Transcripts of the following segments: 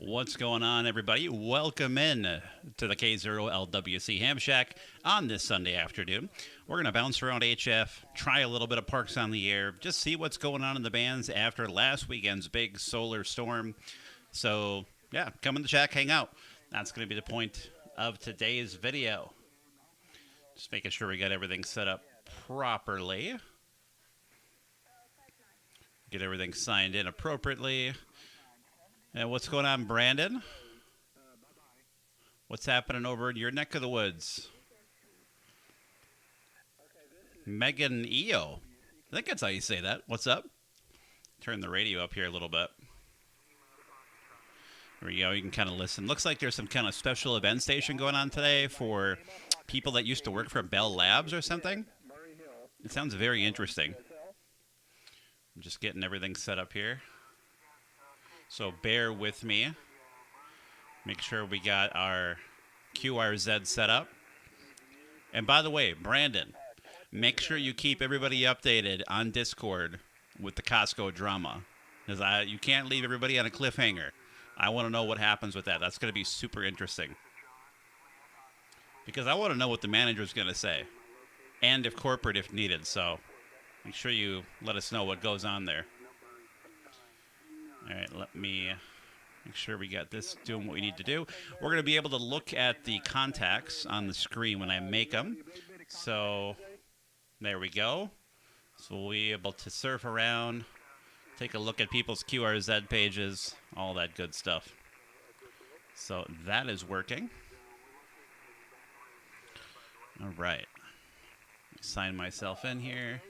What's going on, everybody? Welcome in to the K0LWC Ham Shack on this Sunday afternoon. We're going to bounce around HF, try a little bit of Parks on the Air, just see what's going on in the bands after last weekend's big solar storm. So, yeah, come in the shack, hang out. That's going to be the point of today's video. Just making sure we got everything set up properly. Get everything signed in appropriately. And what's going on, Brandon? What's happening over in your neck of the woods? Megan EO. I think that's how you say that. What's up? Turn the radio up here a little bit. There we go. You can kind of listen. Looks like there's some kind of special event station going on today for people that used to work for Bell Labs or something. It sounds very interesting. I'm just getting everything set up here. So bear with me. Make sure we got our QRZ set up. And by the way, Brandon, make sure you keep everybody updated on Discord with the Costco drama. Because you can't leave everybody on a cliffhanger. I want to know what happens with that. That's going to be super interesting. Because I want to know what the manager's going to say. And if corporate if needed. So make sure you let us know what goes on there. All right, let me make sure we got this doing what we need to do. We're going to be able to look at the contacts on the screen when I make them. So there we go. So we'll be able to surf around, take a look at people's QRZ pages, all that good stuff. So that is working. All right. Sign myself in here.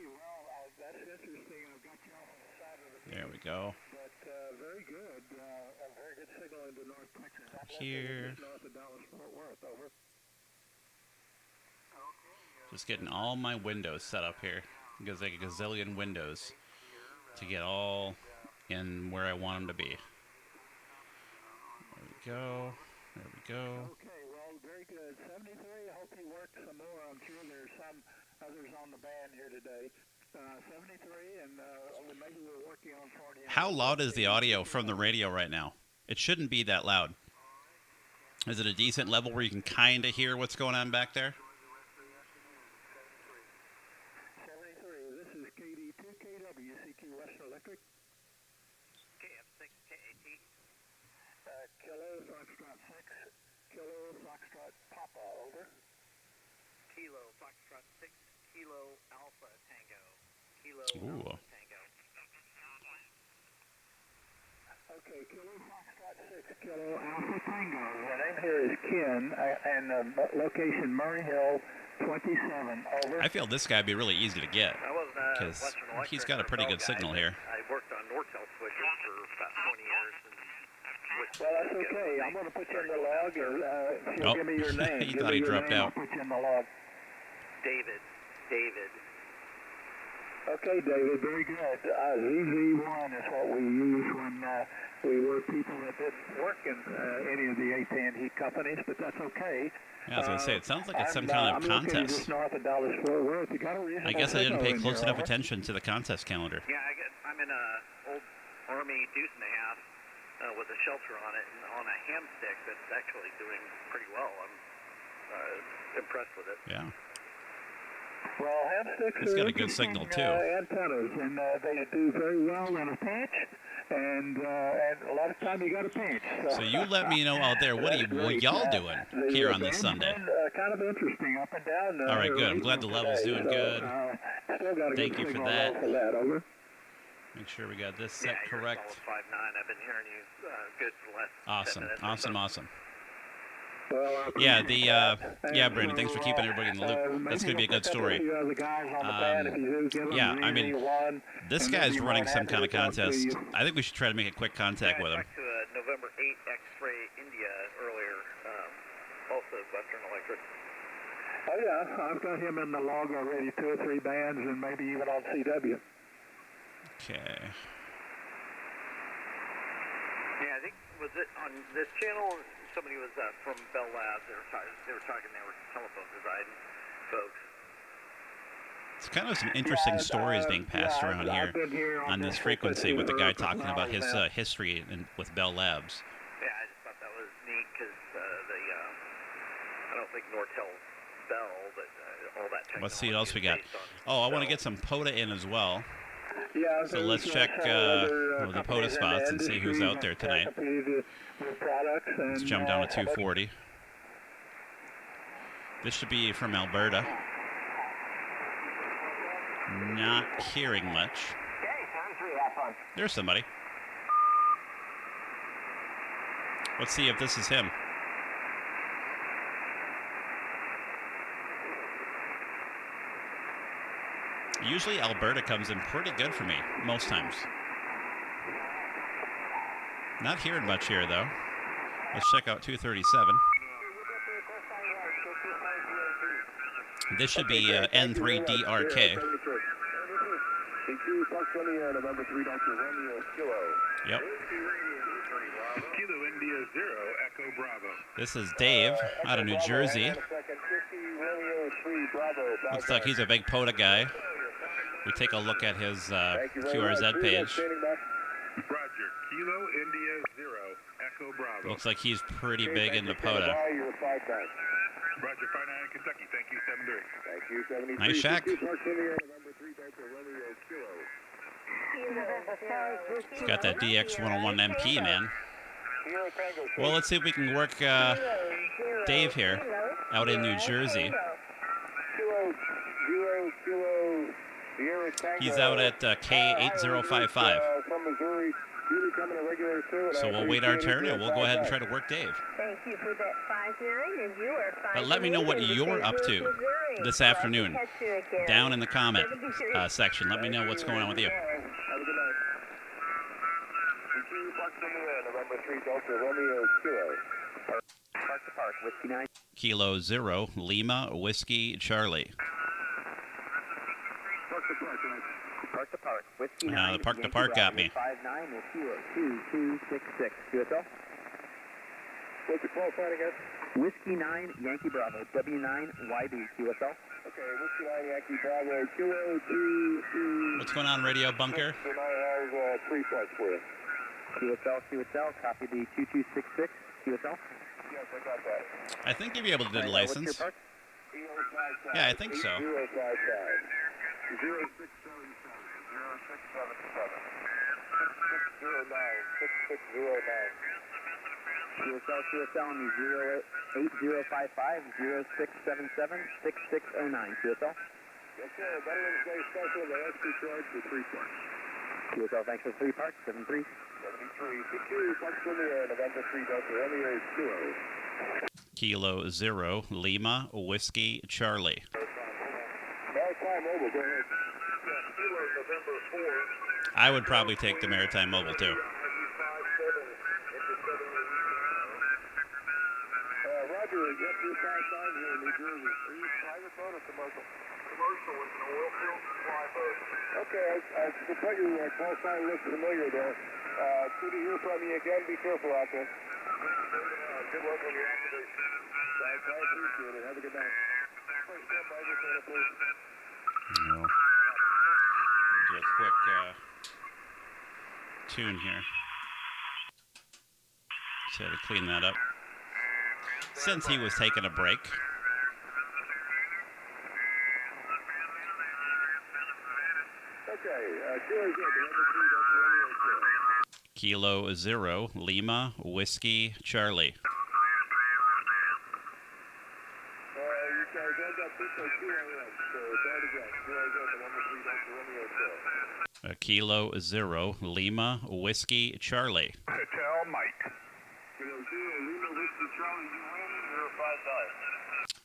There we go. Very good. A very good signal into North Texas. Here. North of Dallas, Fort Worth, over. Just getting all my windows set up here. Because like a gazillion windows to get all in where I want them to be. There we go. There we go. Okay, well, very good. 73, I hope you work some more. I'm sure there's some others on the band here today. 73, and maybe we're working on 40. How loud is the audio from the radio right now? It shouldn't be that loud. Is it a decent level where you can kind of hear what's going on back there? 73, this is KD2KW, CQ Western Electric. KF6KAT. Kilo Foxtrot 6, Kilo Foxtrot Papa, over. Kilo Foxtrot 6, Kilo Alpha Tango. Kilo Ooh. Alpha Tango. Okay, Kilo Foxtrot 6, Kilo Alpha Tango. My name here is Ken, and location Murray Hill, 27, over. I feel this guy would be really easy to get. I was Because Western Electric. he's got a pretty good signal here. I worked on Nortel switches for about 20 years. Well, that's okay. I'm going to put you in the log, or if you'll Oh, give me your name. he Give thought me he your dropped name, out. I'll put you in the log. David. Okay, David, very good. ZZ1 is what we use when we were people that didn't work in any of the A10 heat companies, but that's okay. Yeah, I was going to say, it sounds like it's some kind of I'm located contest. just north of Dallas, Fort Worth. You got a reasonable I guess I didn't pay signal in close here, enough over. attention to the contest calendar. Yeah, I'm in a old Army deuce and a half with a shelter on it and on a ham stick that's actually doing pretty well. I'm impressed with it. Yeah. Well, ham sticks It's are got a good signal, too. Antennas, and they do very well in a pinch, and a lot of time you got a pinch. So you let me know out there, what y'all doing here on this Sunday? Kind of interesting, up and down. All right, good. I'm glad the level's doing good. Still got a Thank good you for signal that. for that, over. Make sure we got this set Yeah, you're correct. solid 5'9". I've been hearing you good for the last 10 Awesome, minutes. awesome. Well, Yeah, yeah, Brandon, thanks for keeping everybody in the loop. That's going to be a good story. Yeah, I mean, this guy's running some kind of contest. I think we should try to make a quick contact with I him. talked to November 8 X-Ray India earlier, also Western Electric. Oh, yeah, I've got him in the log already, 2 or 3 bands, and maybe even on CW. Okay. Yeah, I think, was it on this channel, somebody was from Bell Labs, they were talking, they were telephone design folks. It's kind of some interesting stories being passed around here on this frequency with the guy talking about his history with Bell Labs. Yeah, don't think Nortel Bell, but all that technology. Let's see what else we is got. based on Oh, I want to Bell. get some POTA in as well. Yeah, So let's check the POTA spots and see who's out there tonight. Let's jump down to 240. This should be from Alberta. Not hearing much. There's somebody. Let's see if this is him. Usually Alberta comes in pretty good for me, most times. Not hearing much here, though. Let's check out 237. This should be N3DRK. Yep. Kilo India 0, Echo Bravo. This is Dave out of New Jersey. Looks like he's a big POTA guy. We take a look at his QRZ page. Roger. Kilo India 0, Echo Bravo. Looks like he's pretty big into POTA. Roger, 59 Kentucky. Thank you, 73. Thank you, 73. Nice shack. He's got that DX101 MP, man. Well, let's see if we can work Dave here out in New Jersey. He's out at K8055. So we'll wait our turn and we'll go ahead and try to work Dave. Thank you for that 59, and you are 5. But let me know what you're up to this afternoon down in the comment section. Let me know what's going on with you. Kilo 0, Lima, Whiskey, Charlie. Park to Park. Whiskey The Park to Park got me. 59 is 2266. QSL. What's the call sign again? Whiskey 9, Yankee Bravo. W9YB. QSL. Okay, Whiskey 9 Yankee Bravo. Kilo 2. What's going on, Radio Bunker? So now I have 3 flights for you. QSL. Copy the 2266. QSL. Yes, I got that. I think you'll be able to do the What's your license. park? Yeah, I think so. 055. 0677. 0677. 6609. 6609. QSL on the 08055 0677 6609. QSL. Yes, sir. Veterans Day special. The rescue charge for 3 flights. QSL, thanks for 3 parks. 73. 73. Security flights in the air. November 3 Delta Romeo Kilo. Kilo 0, Lima, Whiskey, Charlie. Maritime Mobile, go ahead. Kilo November 4. I would probably take the Maritime Mobile, too. Roger, is that your 55 here in New Jersey? Are you private boat or commercial? Commercial, it's an oil field supply boat. Okay, I thought your call sign looked familiar there. Good to hear from you again. Be careful out there. Good luck on your activation. Thanks, I appreciate it. Have a good night. No. Do a quick tune here. Just had to clean that up. Since he was taking a break. Kilo 0, Lima, Whiskey, Charlie. Kilo 0, Lima, Whiskey, Charlie. Hotel Mike.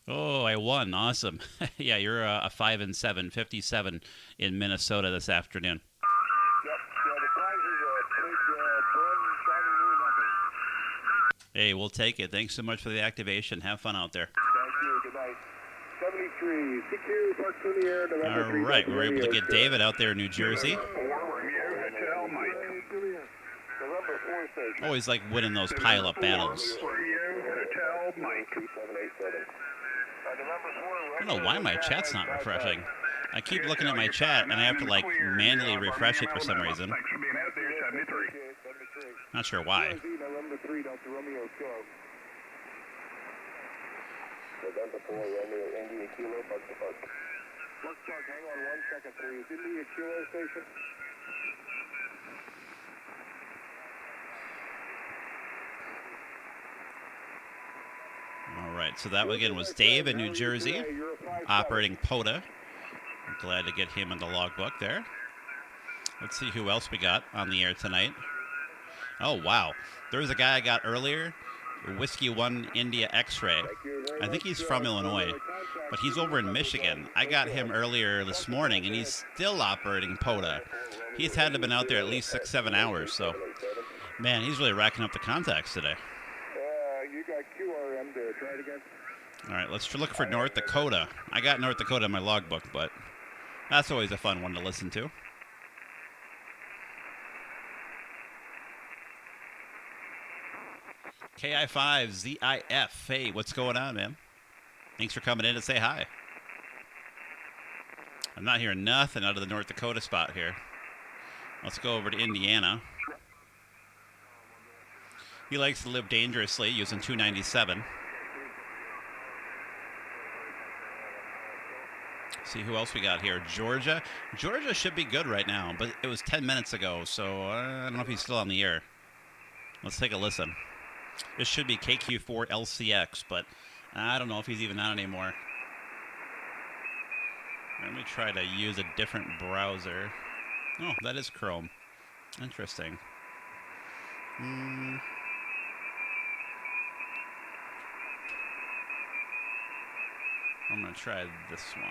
Oh, I won. Awesome. Yeah, you're a 5 and 7, 57 in Minnesota this afternoon. Hey, we'll take it. Thanks so much for the activation. Have fun out there. Thank you. Good night. 73, CQ, Parks in the Air, November 3. All right, we were able to get David out there in New Jersey. Hotel Mike. November 4 station. Always like winning those pile-up battles. Hotel Mike. 3787. I don't know why my chat's not refreshing. I keep looking at my chat, and I have to, like, manually refresh it for some reason. Thanks for being out there, 73. Not sure why. November 3, Delta Romeo Kilo. November 4, Romeo, India, Kilo, Park to Park. Let's Park, hang on 1 second, please. India, Kilo station. All right, so that again was Dave in New Jersey, operating POTA. I'm glad to get him in the logbook there. Let's see who else we got on the air tonight. Oh, wow. There was a guy I got earlier, Whiskey 1 India X-Ray. I think he's from Illinois, but he's over in Michigan. I got him earlier this morning, and he's still operating POTA. He's had to have been out there at least 6-7 hours, so, man, he's really racking up the contacts today. You got QRM there. Try it again. All right, let's look for North Dakota. I got North Dakota in my logbook, but that's always a fun one to listen to. KI5ZIF. Hey, what's going on, man? Thanks for coming in to say hi. I'm not hearing nothing out of the North Dakota spot here. Let's go over to Indiana. He likes to live dangerously using 297. See who else we got here. Georgia. Georgia should be good right now, but it was 10 minutes ago, so I don't know if he's still on the air. Let's take a listen. This should be KQ4LCX, but I don't know if he's even on anymore. Let me try to use a different browser. Oh, that is Chrome. Interesting. I'm going to try this one.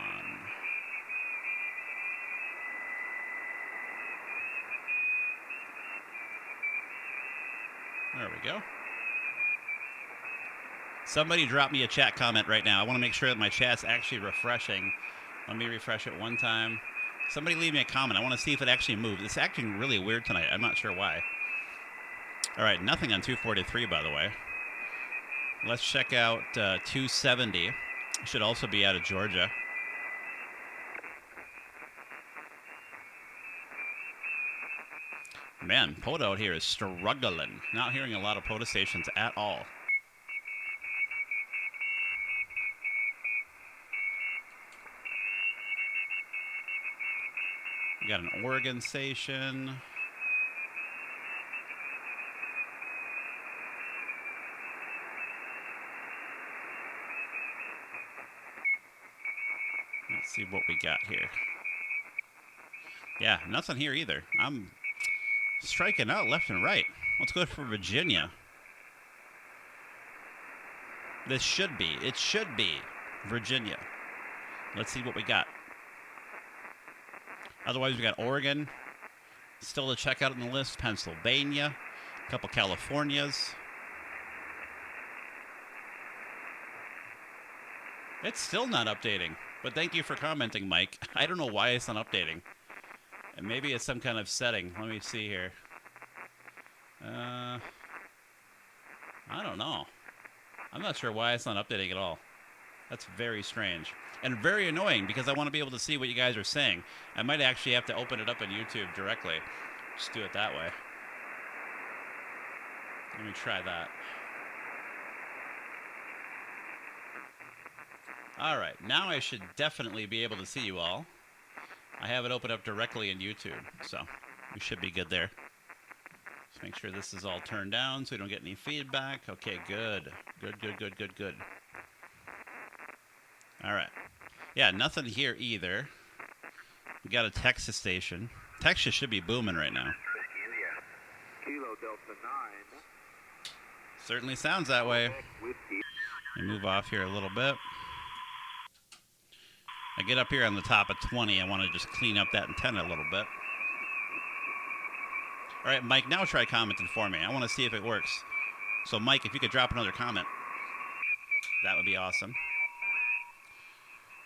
There we go. Somebody drop me a chat comment right now. I want to make sure that my chat's actually refreshing. Let me refresh it one time. Somebody leave me a comment. I want to see if it actually moved. It's acting really weird tonight. I'm not sure why. All right, nothing on 243, by the way. Let's check out 270. Should also be out of Georgia. Man, POTA out here is struggling. Not hearing a lot of POTA stations at all. We got an Oregon station. Let's see what we got here. Yeah, nothing here either. I'm striking out left and right. Let's go for Virginia. It should be Virginia. Let's see what we got. Otherwise, we got Oregon. Still to check out on the list. Pennsylvania. A couple Californias. It's still not updating. But thank you for commenting, Mike. I don't know why it's not updating. And maybe it's some kind of setting. Let me see here. I don't know. I'm not sure why it's not updating at all. That's very strange. And very annoying because I want to be able to see what you guys are saying. I might actually have to open it up on YouTube directly. Just do it that way. Let me try that. All right, now I should definitely be able to see you all. I have it open up directly in YouTube, so we should be good there. Just make sure this is all turned down so we don't get any feedback. Okay, good. Good. All right. Yeah, nothing here either. We got a Texas station. Texas should be booming right now. Kilo Delta 9. Certainly sounds that way. Let me move off here a little bit. I get up here on the top of 20. I want to just clean up that antenna a little bit. All right, Mike, now try commenting for me. I want to see if it works. So, Mike, if you could drop another comment, that would be awesome.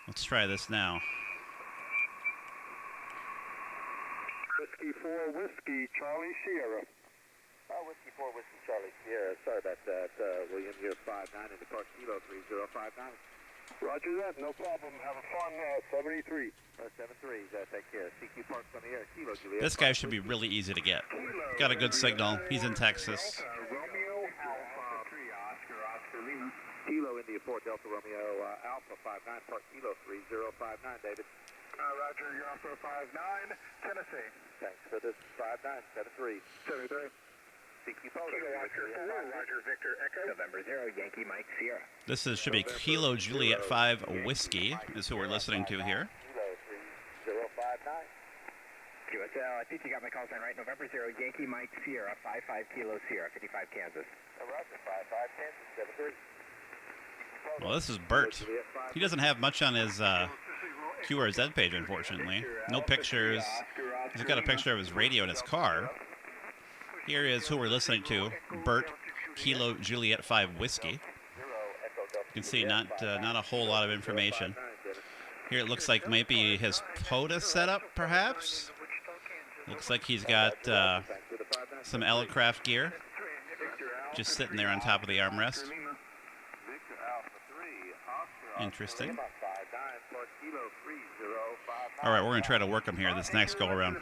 Let's try this now. Whiskey 4, Whiskey, Charlie Sierra. Whiskey 4, Whiskey, Charlie Sierra. Sorry about that. William here, 59 in the car, Kilo 3059. Roger that, no problem. Have a fun 73. 73, take care. CQ Parks on the air. Kilo, Juliet. This guy should be really easy to get. Got a good signal. He's in Texas. Romeo Alpha 3, Oscar Lima. Kilo India 64 Delta Romeo Alpha 59 Park Kilo 3059, David. Roger, you're Alpha 59, Tennessee. Thanks for this 5973. 73. CQ Polo. Roger, Victor Echo. November 0, Yankee Mike Sierra. This is should be Kilo Juliet 5 Whiskey is who we're listening to here. Kilo 3059. QSL, I think you got my call sign right. November 0, Yankee Mike Sierra, 55 Kilo Sierra, 55 Kansas. Roger, 55 Kansas, 73. Well, this is Bert. He doesn't have much on his QRZ page, unfortunately. No pictures. He's got a picture of his radio in his car. Here is who we're listening to, Bert, Kilo Juliet 5 Whiskey. You can see not a whole lot of information. Here it looks like maybe his POTA setup, perhaps. Looks like he's got some Elecraft gear just sitting there on top of the armrest. Interesting. All right, we're going to try to work him here this next go around.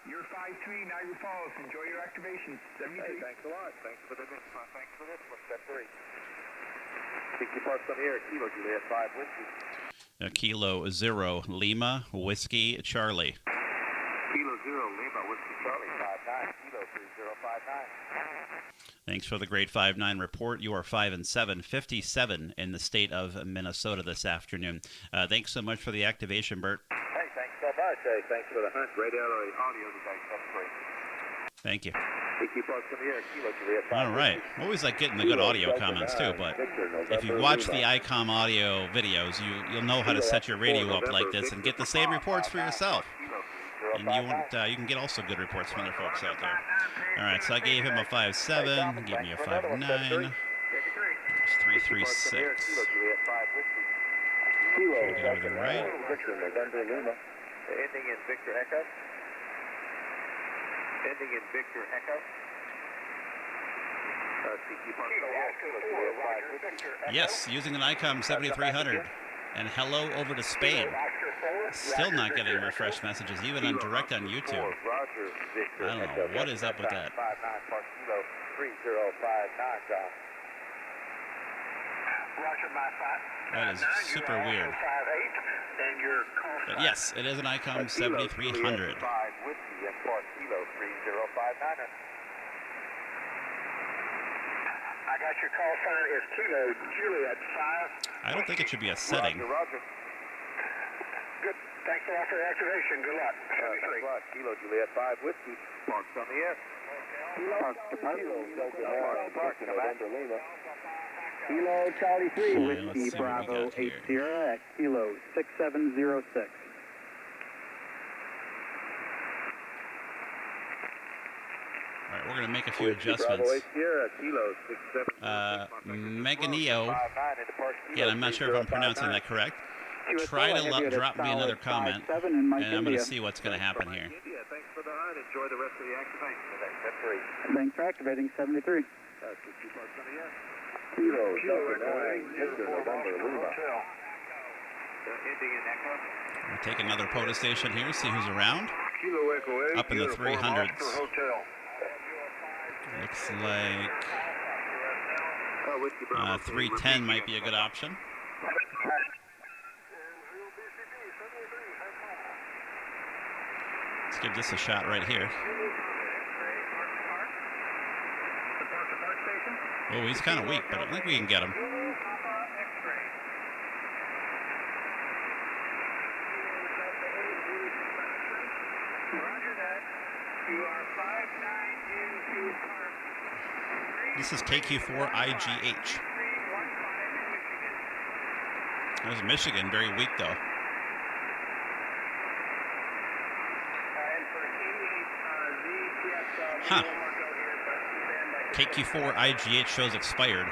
You're 5-3, now you follow us. Enjoy your activation. 73. Hey, thanks a lot. Thanks for this. Thanks for this one. Step 3. 60 parks on the air. Kilo Juliet 5 Whiskey. Kilo 0 Lima Whiskey Charlie. Kilo 0 Lima Whiskey Charlie 59. Kilo 3059. Thanks for the great 5-9 report. You are 5 and 7, 57 in the state of Minnesota this afternoon. Thanks so much for the activation, Bert. Hey, thanks so much. Hey, thanks for the hunt. Radio audio today. That's great. Thank you. All All right. Always like getting the good audio comments too, but if you watch the ICOM audio videos, you'll know how to set your radio up like this and get the same reports for yourself. And you can get also good reports from other folks out there. All right, so I gave him a 5-7. He gave me a 5-9. It's 336. Get everything right. Ending in Victor Echo. Ending in Victor Echo. Yes, using an ICOM 7300. And hello over to Spain. Still not getting refresh messages, even on direct on YouTube. I don't know what is up with that. That is super weird. But yes, it is an ICOM 7300. I got your call sign is Kilo Juliet 5. I don't think it should be a setting. Roger, Roger. Good. Thanks a lot for the activation. Good luck. Thanks a lot. Kilo Juliet 5 Whiskey. Parks on the air. Kilo Charlie 3, Okay, Whiskey let's see what we Bravo got here. 80 at Kilo 6706. All right, we're going to make a few adjustments. Meganeo, again, I'm not sure if I'm pronouncing that correct. Try to drop me another comment, and I'm going to see what's going to happen here. Thanks for the hunt. Enjoy the rest of the activation today. Thanks for activating 73. Kilo, Delta 9, Victor, November, Lima. We'll take another POTA station here, see who's around. Up in the 300s. Looks like 310 might be a good option. Let's give this a shot right here. Oh, he's kind of weak, but I think we can get him. This is KQ4IGH. There's Michigan, very weak though. Huh. KQ4IGH shows expired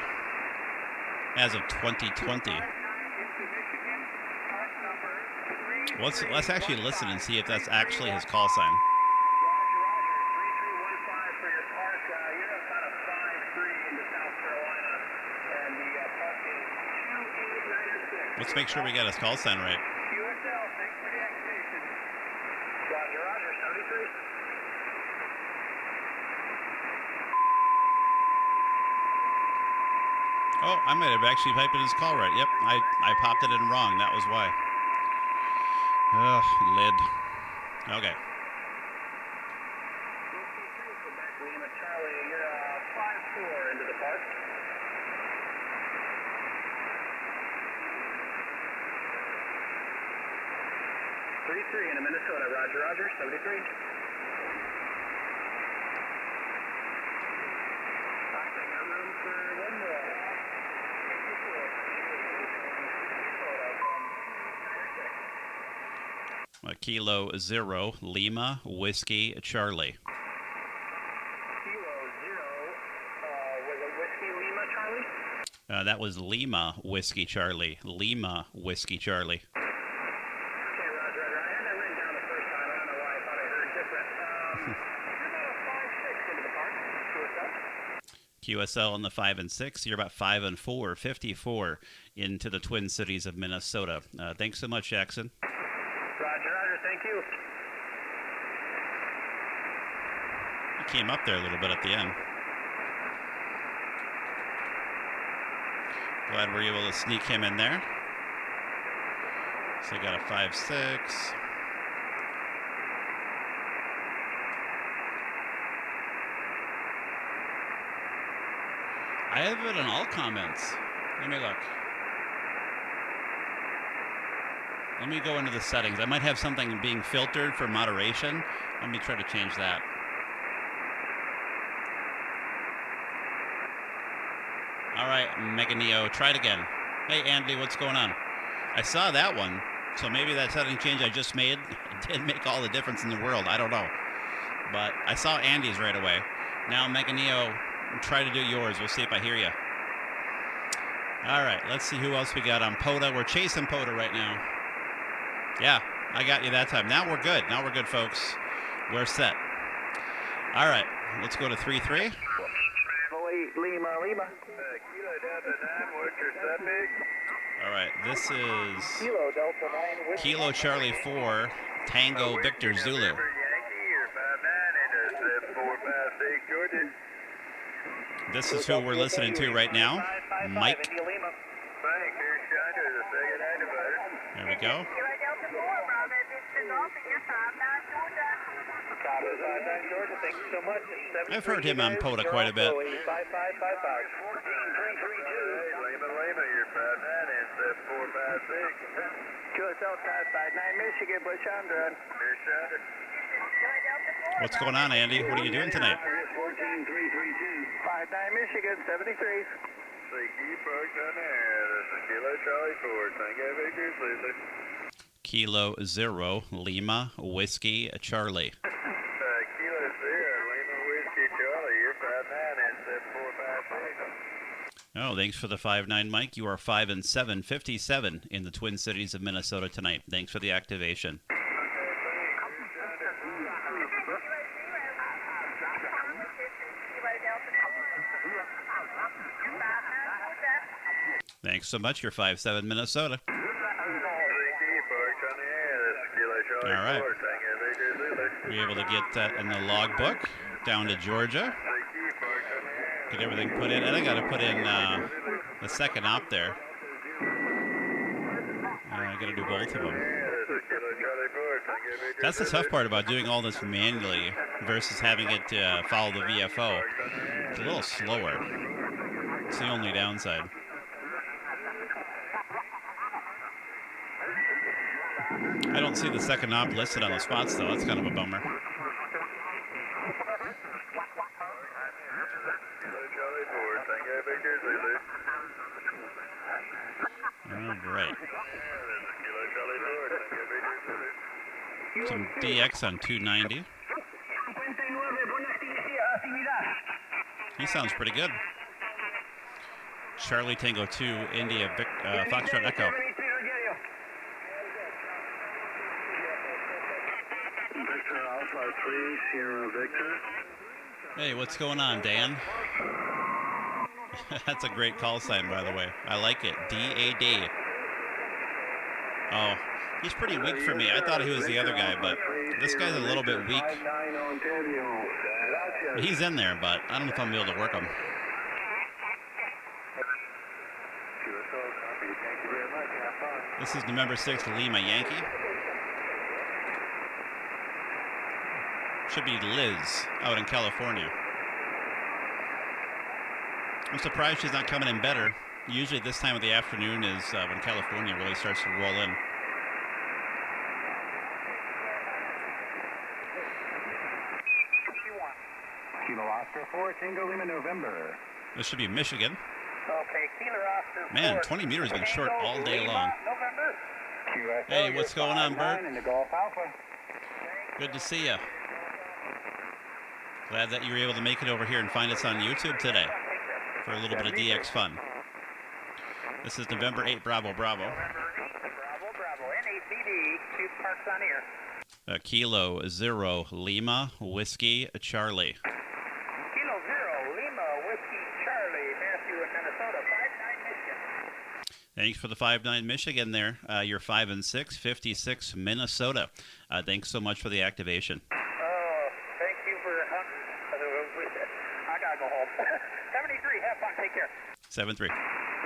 as of 2020. Let's actually listen and see if that's actually his call sign. Let's make sure we get his call sign right. Oh, I might have actually typed in his call right. Yep, I popped it in wrong. That was why. Ugh, lid. Okay. Lima Charlie, you're 5-4 into the park. 3-3 into Minnesota. Roger, Roger. 73. Room for one more. Kilo 0, Lima, Whiskey, Charlie. Kilo 0, was it Whiskey Lima Charlie? That was Lima, Whiskey, Charlie. Lima, Whiskey, Charlie. Okay, Roger, Roger. I had that written down the first time. I don't know why I thought I heard different. You're about a 5-6 into the park. QSL in the 5 and 6. You're about 5 and 4, 54 into the Twin Cities of Minnesota. Thanks so much, Jackson. Roger, Roger. Thank you. He came up there a little bit at the end. Glad we're able to sneak him in there. So I got a 5-6. I have it in all comments. Let me look. Let me go into the settings. I might have something being filtered for moderation. Let me try to change that. All right, Mega Neo, try it again. Hey, Andy, what's going on? I saw that one, so maybe that setting change I just made did make all the difference in the world. I don't know. But I saw Andy's right away. Now, Mega Neo, try to do yours. We'll see if I hear you. All right, let's see who else we got on POTA. We're chasing POTA right now. Yeah, I got you that time. Now we're good. Now we're good, folks. We're set. All right, let's go to 3-3. Lima, Lima. Kilo Delta 9, what's your suffix? All right, this is Kilo Delta 9. Whiskey. Kilo Charlie 4, Tango Victor Zulu. Yankee, you're 5-9 into 7456, Georgia. This is who we're listening to right now, Mike. Frank, here's Chandra, the second activator. There we go. Kilo Delta 4, Bravo, Victor Golf, and you're 5-9 Georgia. Copy, 5-9 Georgia. Thank you so much. I've heard him on POTA quite a bit. 5555. 14332. Lima, you're 5-9 and 7456. QSL 559 Michigan, Bush Chandra. Here's Chandra. Kilo Delta 4. What's going on, Andy? What are you doing tonight? 14332. 59 Michigan, 73. CQ folks on there. This is Kilo Charlie 4, Tango Victor Zulu. Kilo 0, Lima, Whiskey, Charlie. Kilo 0, Lima Whiskey Charlie, you're 5-9 and 7456. Oh, thanks for the 5-9, Mike. You are 5 and 7, 57 in the Twin Cities of Minnesota tonight. Thanks for the activation. Thanks so much. You're 5-7 Minnesota. All right. We're able to get that in the logbook down to Georgia. Get everything put in. And I got to put in the second op there. I got to do both of them. That's the tough part about doing all this manually versus having it follow the VFO. It's a little slower. It's the only downside. I don't see the second op listed on the spots, though. That's kind of a bummer. All right. Some DX on 290. He sounds pretty good. Charlie Tango 2, India, Foxtrot Echo. Victor Alpha 3, Sierra Victor. Hey, what's going on, Dan? That's a great call sign, by the way. I like it. D-A-D. Oh, he's pretty weak for me. I thought he was the other guy, but this guy's a little bit weak. He's in there, but I don't know if I'm able to work him. Copy. Thank you very much. Have fun. This is November 6th, Lima Yankee. Should be Liz out in California. I'm surprised she's not coming in better. Usually this time of the afternoon is when California really starts to roll in. Kilo Oscar 4, Tango Lima, November. This should be Michigan. Okay, Kilo Oscar 4. Man, 20 meters has been short all day long. November. Hey, what's going on, Bert? In the Gulf Alpha. Good to see you. Glad that you were able to make it over here and find us on YouTube today for a little bit of DX fun. This is November 8, Bravo, Bravo. November 8, Bravo, Bravo. NACD, 2 parks on air. Kilo 0 Lima Whiskey Charlie. Kilo 0, Lima, Whiskey, Charlie, Matthew in Minnesota, 5-9 Michigan. Thanks for the 5-9 Michigan there. You're 5 and 6, 56 Minnesota. Thanks so much for the activation. Oh, thank you for, I gotta go home. 73, have fun, take care. 7-3.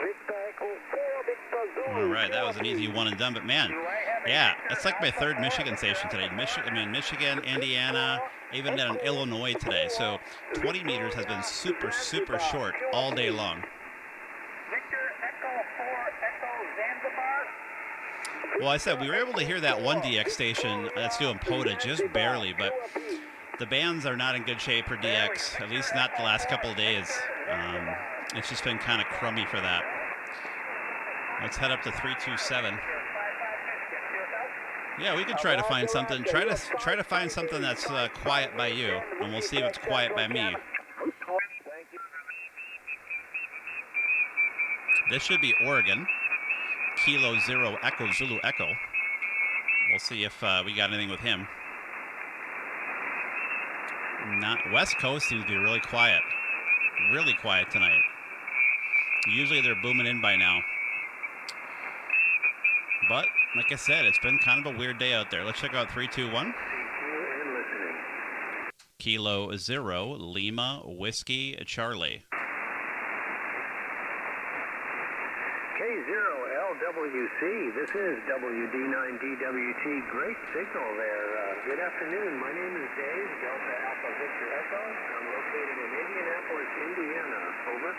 Victor Echo 4, Victor Zulu. All right, that was an easy one and done, but man, yeah, that's like my third Michigan station today. Michigan, Indiana, even down in Illinois today. So 20 meters has been super, super short all day long. Victor Echo 4, Echo Zanzibar. Well, I said we were able to hear that one DX station that's doing POTA just barely, but the bands are not in good shape for DX, at least not the last couple of days. It's just been kind of crummy for that. Let's head up to 327. Yeah, we could try to find something. Try to find something that's quiet by you, and we'll see if it's quiet by me. This should be Oregon. Kilo 0 Echo Zulu Echo. We'll see if we got anything with him. Not West Coast seems to be really quiet. Really quiet tonight. Usually they're booming in by now. But, like I said, it's been kind of a weird day out there. Let's check out 321. Kilo 0 Lima Whiskey Charlie. K0LWC, this is WD9DWT. Great signal there. Good afternoon. My name is Dave, Delta Alpha Victor Echo. I'm located in Indianapolis, Indiana. Over.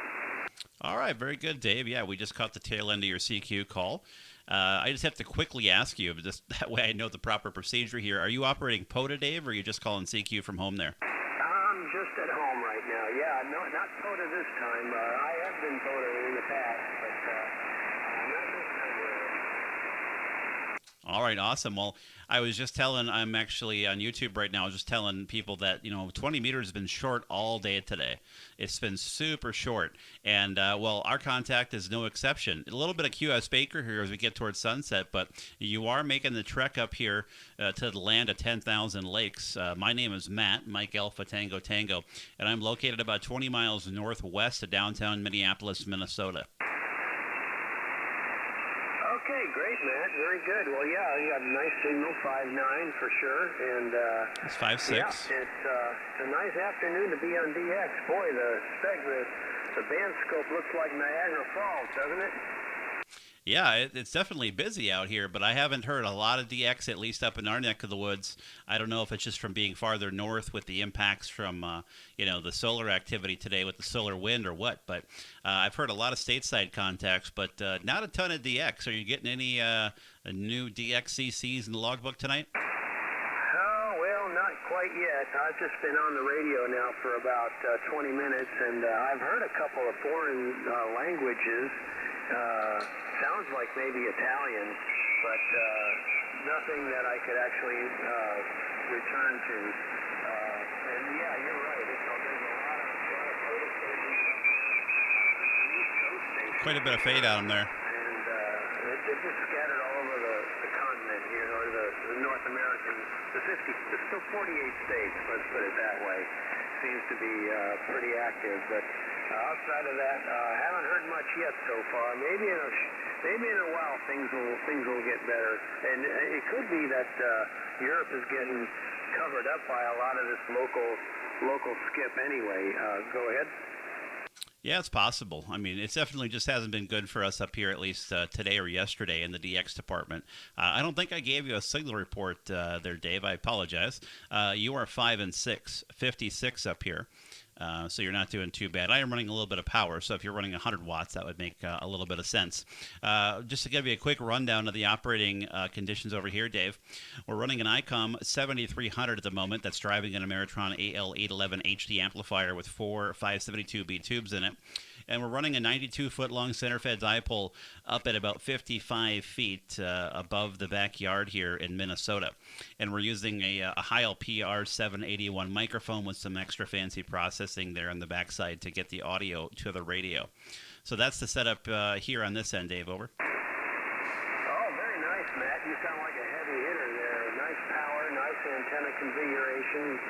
All right, very good, Dave. Yeah, we just caught the tail end of your CQ call. I just have to quickly ask you, just that way I know the proper procedure here. Are you operating POTA, Dave, or are you just calling CQ from home there? I'm just at home right now. Yeah, no, not POTA this time. I have been POTA in the past, but not this time. All right, awesome. Well, I was just telling, I'm actually on YouTube right now, I was just telling people that, 20 meters has been short all day today. It's been super short. And, well, our contact is no exception. A little bit of QS Baker here as we get towards sunset, but you are making the trek up here to the land of 10,000 lakes. My name is Matt, Mike Alpha Tango Tango, and I'm located about 20 miles northwest of downtown Minneapolis, Minnesota. Okay, great, Matt. Very good. Well, yeah, you got a nice signal, 5-9 for sure, and It's 5-6. yeah, it's a nice afternoon to be on DX. Boy, the band scope looks like Niagara Falls, doesn't it? Yeah, it's definitely busy out here, but I haven't heard a lot of DX, at least up in our neck of the woods. I don't know if it's just from being farther north with the impacts from, the solar activity today with the solar wind or what, but I've heard a lot of stateside contacts, but not a ton of DX. Are you getting any new DXCCs in the logbook tonight? Oh, well, not quite yet. I've just been on the radio now for about 20 minutes, and I've heard a couple of foreign languages. Sounds like maybe Italian, but nothing that I could actually return to. And yeah, you're right. There's a lot of photo stations up there. East Coast stations. Quite a bit of fade out in there. And they're just scattered all over the continent here, or the North American, the still 48 states, let's put it that way. Seems to be pretty active, but outside of that, haven't heard much yet so far. Maybe in a while things will get better, and it could be that Europe is getting covered up by a lot of this local skip anyway. Go ahead. Yeah, it's possible. I mean, it's definitely just hasn't been good for us up here, at least today or yesterday in the DX department. I don't think I gave you a signal report there, Dave. I apologize. You are 5 and 6, 56 up here. So you're not doing too bad. I am running a little bit of power, so if you're running 100 watts, that would make a little bit of sense. Just to give you a quick rundown of the operating conditions over here, Dave, we're running an ICOM 7300 at the moment. That's driving an Ameritron AL811 HD amplifier with 4 572B tubes in it. And we're running a 92-foot long center-fed dipole up at about 55 feet above the backyard here in Minnesota. And we're using a Heil PR781 microphone with some extra fancy processing there on the backside to get the audio to the radio. So that's the setup here on this end, Dave. Over. Oh, very nice, Matt. You sound like a heavy hitter there. Nice power, nice antenna configuration.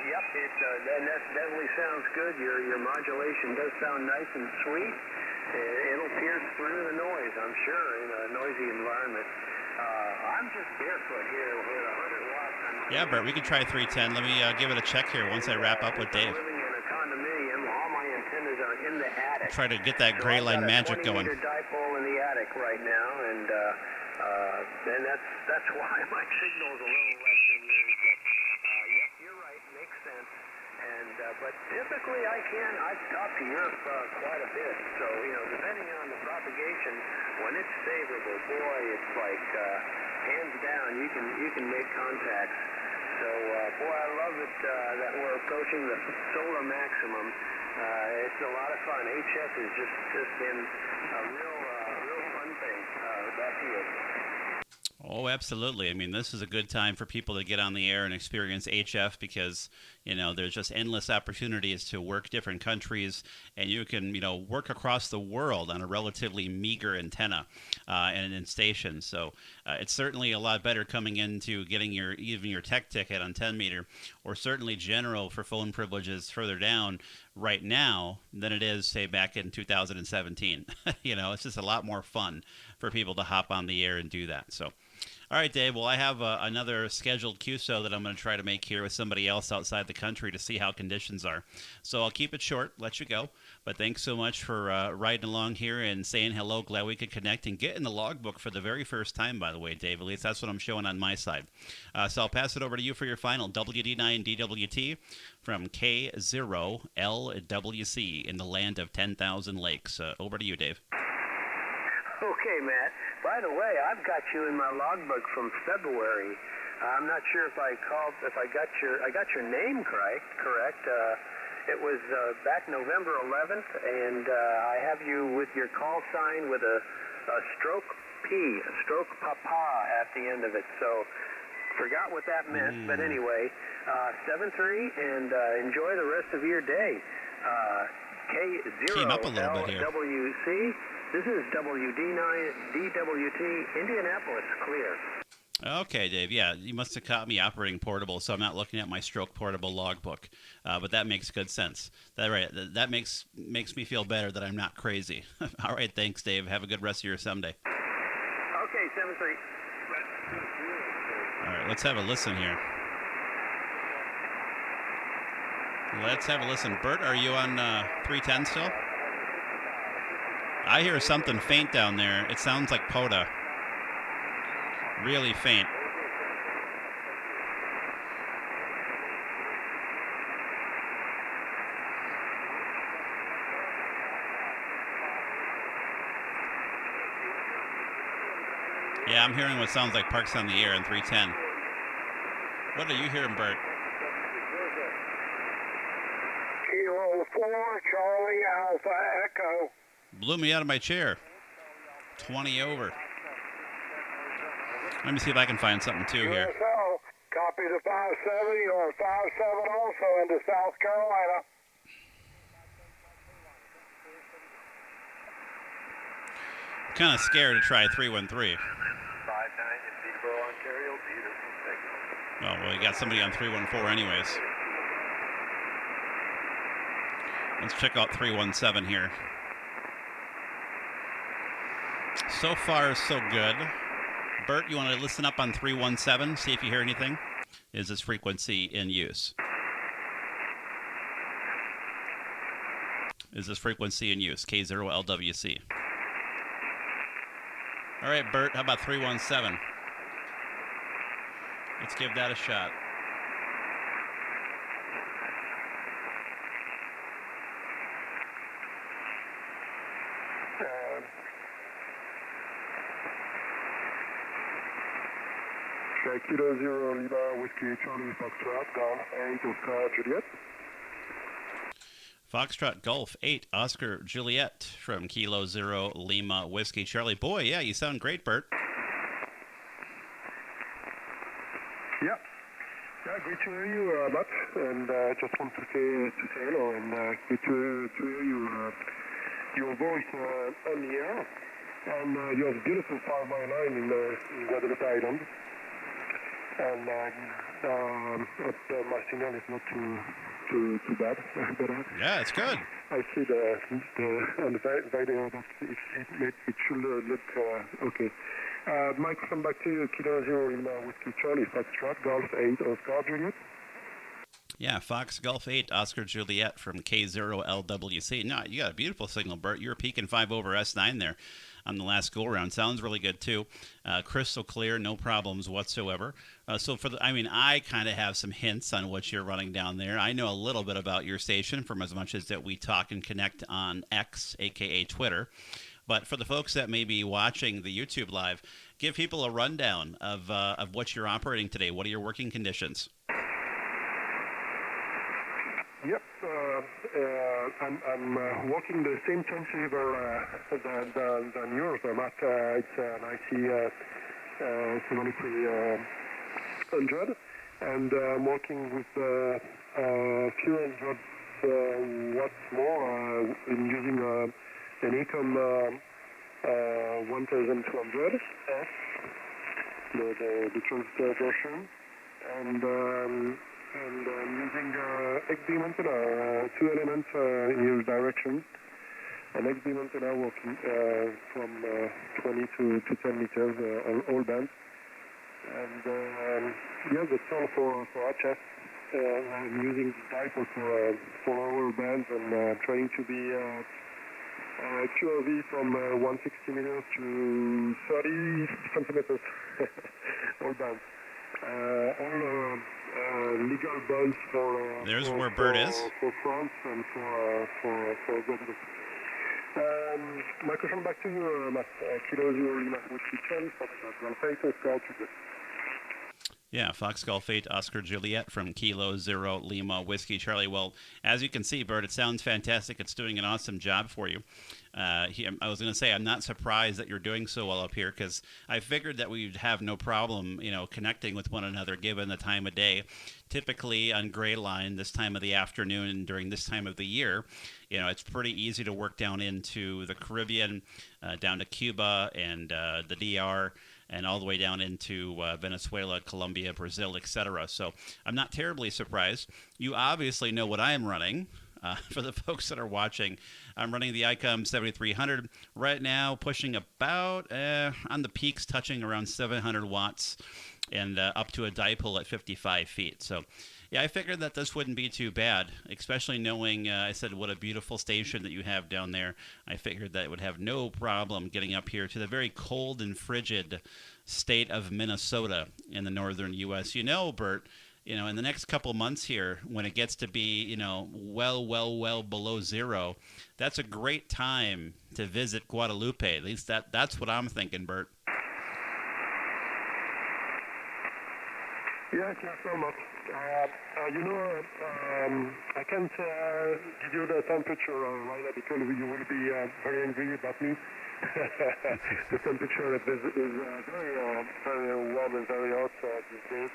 Yep, and that definitely sounds good. Your modulation does sound nice and sweet. It'll pierce through the noise, I'm sure, in a noisy environment. I'm just barefoot here with 100 watts. Yeah, Bert, we can try 310. Let me give it a check here once I wrap up with Dave. Living in a condominium, all my antennas are in the attic. Try to get that gray line magic going. I've got a 20-meter dipole in the attic right now, and that's why my signal's a little less than yours. But yep, you're right, makes sense. And but typically I've talked to Europe quite a bit. So depending on the propagation, when it's favorable, boy, it's like hands down you can make contacts. So boy, I love it that we're approaching the solar maximum. It's a lot of fun. HF has just been a real fun thing. Back to you. Oh, absolutely. I mean, this is a good time for people to get on the air and experience HF because, there's just endless opportunities to work different countries, and you can, work across the world on a relatively meager antenna and in stations. So it's certainly a lot better coming into getting even your tech ticket on 10 meter, or certainly general for phone privileges further down right now than it is, say, back in 2017. It's just a lot more fun for people to hop on the air and do that. So, all right, Dave. Well, I have another scheduled QSO that I'm going to try to make here with somebody else outside the country to see how conditions are. So I'll keep it short, let you go. But thanks so much for riding along here and saying hello. Glad we could connect and get in the logbook for the very first time, by the way, Dave. At least that's what I'm showing on my side. So I'll pass it over to you for your final WD9DWT from K0LWC in the land of 10,000 lakes. Over to you, Dave. Okay, Matt. By the way, I've got you in my logbook from February. I'm not sure if I got your name correct. It was back November 11th, and I have you with your call sign with a stroke P, a stroke papa at the end of it. So forgot what that meant, but anyway, 7-3, and enjoy the rest of your day. K0LWC. This is WD9DWT, Indianapolis, clear. Okay, Dave. Yeah, you must have caught me operating portable, so I'm not looking at my stroke portable logbook. But that makes good sense. That makes me feel better that I'm not crazy. All right, thanks, Dave. Have a good rest of your Sunday. Okay, 7-3. All right, let's have a listen here. Let's have a listen. Bert, are you on 310 still? I hear something faint down there. It sounds like POTA. Really faint. Yeah, I'm hearing what sounds like Parks on the Air in 310. What are you hearing, Bert? Kilo 4, Charlie Alpha Echo. Blew me out of my chair. 20 over. Let me see if I can find something too here. USO, copy the 570 or 57 also into South Carolina. I'm kind of scared to try 313. 5-9 in Peterborough, Ontario. Beautiful signal. Oh, well, you got somebody on 314 anyways. Let's check out 317 here. So far, so good. Bert, you want to listen up on 317, see if you hear anything? Is this frequency in use? is this frequency in use, K0LWC. All right, Bert, how about 317? Let's give that a shot. Kilo 0 Lima Whiskey Charlie Foxtrot Golf 8 Oscar Juliet. Foxtrot Golf 8 Oscar Juliet from Kilo 0 Lima Whiskey Charlie. Boy, yeah, you sound great, Bert. Yeah, great to hear you, Matt. And just want to say hello and great to hear your voice on the air. And you have a beautiful 5-mile line in Guadeloupe Island. And my signal is not too bad. But, yeah, it's good. I see on the video that it should look okay. Microphone back to you, Kilo 0 Lima Whiskey Charlie, Foxtrot, Golf 8, Oscar Juliet. Yeah, Fox Golf 8, Oscar Juliet from K0LWC. No, you got a beautiful signal, Bert. You were peaking 5 over S9 there on the last go-around. Sounds really good, too. Crystal clear, no problems whatsoever. I kind of have some hints on what you're running down there. I know a little bit about your station from as much as that we talk and connect on X, a.k.a. Twitter. But for the folks that may be watching the YouTube live, give people a rundown of what you're operating today. What are your working conditions? Yep, I'm working the same transceiver than yours, Matt. It's an IC 7300, and I'm working with a few hundred watts more in using an Ecom 1200 S, the transistor version, and I'm using XB antenna, 2 elements in each direction. An XB antenna working from 20 to 10 meters on all bands. And that's all for HS. I'm using this dipole for our bands and trying to be QRV from 160 meters to 30 centimeters, all bands. All legal bands for there's where Bert is. For France and for Guadeloupe. Microphone back to you, Matt. Kilo 0 Lima Whiskey Charlie, Golf 8 Oscar Juliet. Yeah, Fox Golf 8 Oscar Juliet from Kilo 0 Lima Whiskey Charlie. Well, as you can see, Bert, it sounds fantastic. It's doing an awesome job for you. I was going to say, I'm not surprised that you're doing so well up here because I figured that we'd have no problem, connecting with one another given the time of day. Typically on Gray Line this time of the afternoon and during this time of the year, it's pretty easy to work down into the Caribbean, down to Cuba and the DR, and all the way down into Venezuela, Colombia, Brazil, etc. So I'm not terribly surprised. You obviously know what I'm running. For the folks that are watching, I'm running the ICOM 7300 right now, pushing about, on the peaks, touching around 700 watts and up to a dipole at 55 feet. So, yeah, I figured that this wouldn't be too bad, especially knowing, I said, what a beautiful station that you have down there. I figured that it would have no problem getting up here to the very cold and frigid state of Minnesota in the northern U.S. Bert, in the next couple months here, when it gets to be, well below zero, that's a great time to visit Guadalupe. At least that's what I'm thinking, Bert. Yes, so much. I can't give you the temperature right now because you will be very angry about me. The temperature is very warm and very hot these days.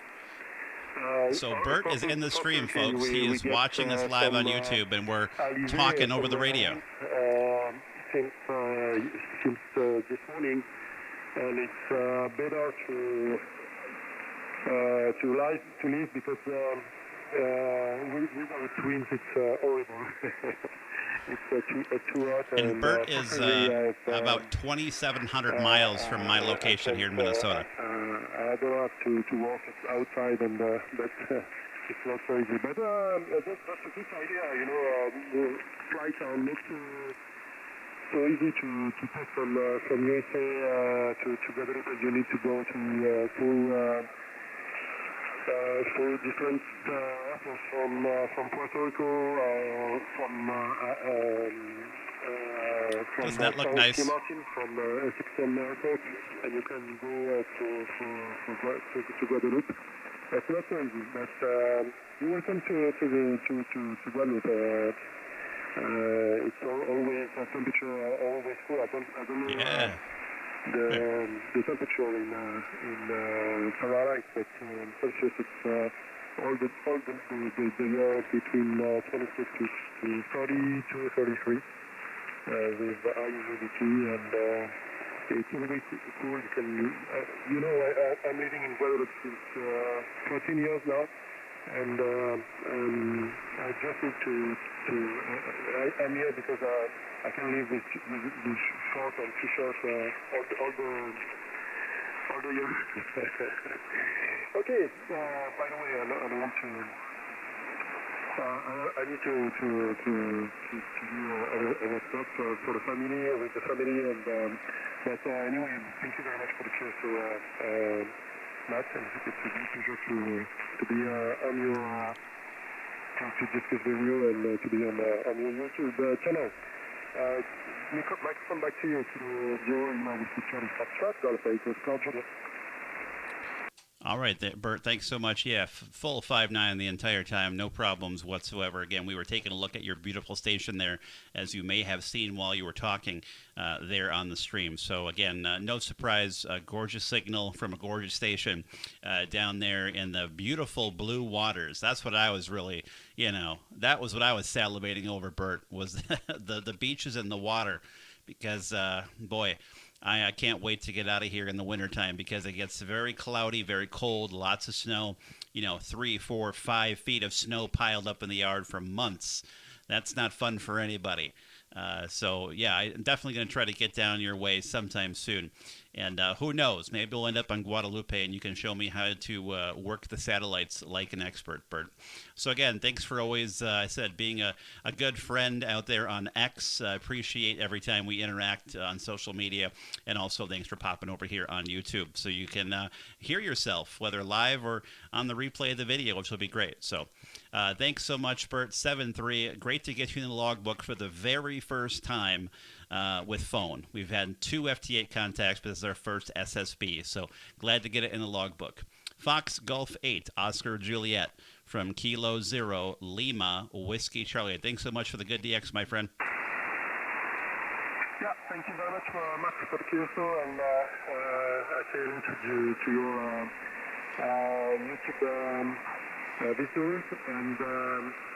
So Bert is in the stream, folks. He is watching us live on YouTube, and we're talking over the radio. Since this morning, and it's better to leave because with our twins, it's horrible. It's too hot. And Bert is about 2,700 miles from my location here in Minnesota. I don't have to walk outside, but it's not so easy. But that's a good idea. You know, the flights are not so easy to take from USA to Guadeloupe. You need to go through different airports from Puerto Rico, from Doesn't that look San nice? Martin, from SXM Airport, and you can go to Guadeloupe. It's not so easy, but you're welcome to Guadeloupe. It's always temperature always cool. I don't know Yeah. the temperature in Paradise, but Celsius it's all the year between 26 to 30 to 33 with high humidity, and it's always cool. You can I'm living in Guadeloupe since 14 years now. And I just need I'm here because I can live with shorts and t-shirts all the year. Okay. By the way, I don't want to. I need to do a stop for the family with the family, and but anyway, thank you very much for the chance to. Matt, and it's a great pleasure to be on your to discuss with you and to be on your YouTube channel. Microphone back to you to Joe with the Charlie Foxtrot, Golf Acres, Carl Jr. All right, Bert, thanks so much. Yeah, full 5'9" the entire time, no problems whatsoever. Again, we were taking a look at your beautiful station there, as you may have seen while you were talking there on the stream. So, again, no surprise, gorgeous signal from a gorgeous station down there in the beautiful blue waters. That's what I was really, that was what I was salivating over, Bert, was the beaches and the water. Because, boy, I can't wait to get out of here in the wintertime because it gets very cloudy, very cold, lots of snow, 3, 4, 5 feet of snow piled up in the yard for months. That's not fun for anybody. So, yeah, I'm definitely going to try to get down your way sometime soon. And who knows, maybe we'll end up on Guadalupe and you can show me how to work the satellites like an expert, Bert. So again, thanks for always, I said, being a good friend out there on X. I appreciate every time we interact on social media. And also thanks for popping over here on YouTube so you can hear yourself, whether live or on the replay of the video, which will be great. So thanks so much, Bert. 7-3. Great to get you in the logbook for the very first time. With phone. We've had 2 FT8 contacts, but this is our first SSB, so glad to get it in the logbook. Fox Golf 8, Oscar Juliet, from Kilo 0, Lima, Whiskey Charlie. Thanks so much for the good DX, my friend. Yeah, thank you very much, Mark, for the QSO, and I say hello to your YouTube visitors, and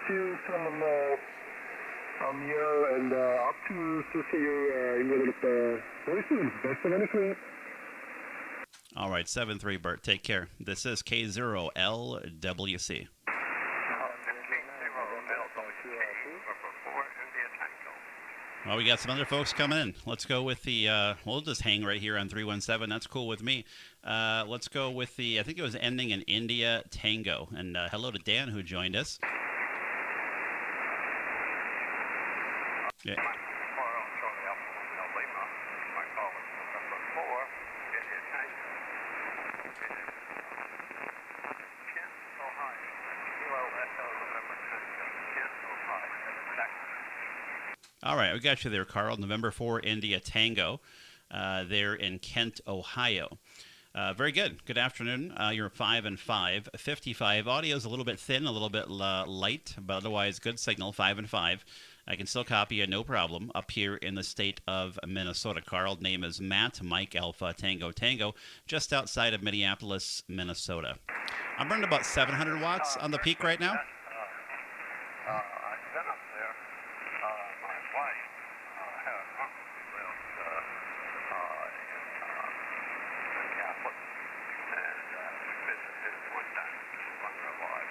see you soon I'm here, and hope to see you in Guadeloupe very soon. Best of anything. All right, 7-3, Bert. Take care. This is K0LWC. Well, we got some other folks coming in. Let's go with the, we'll just hang right here on 317. That's cool with me. Let's go with the, I think it was ending in India Tango. And hello to Dan who joined us. Yeah. All right, we got you there, Carl. November 4, India Tango, there in Kent, Ohio. Very good. Good afternoon. You're 5 and 5. 55. Audio's a little bit thin, a little bit light, but otherwise good signal. 5 and 5. I can still copy you, no problem, up here in the state of Minnesota. Carl, name is Matt, Mike Alpha Tango Tango, just outside of Minneapolis, Minnesota. I'm running about 700 watts on the peak right now. I've been up there. My wife had an uncle who lived in Catholic, and we visited one time on her life.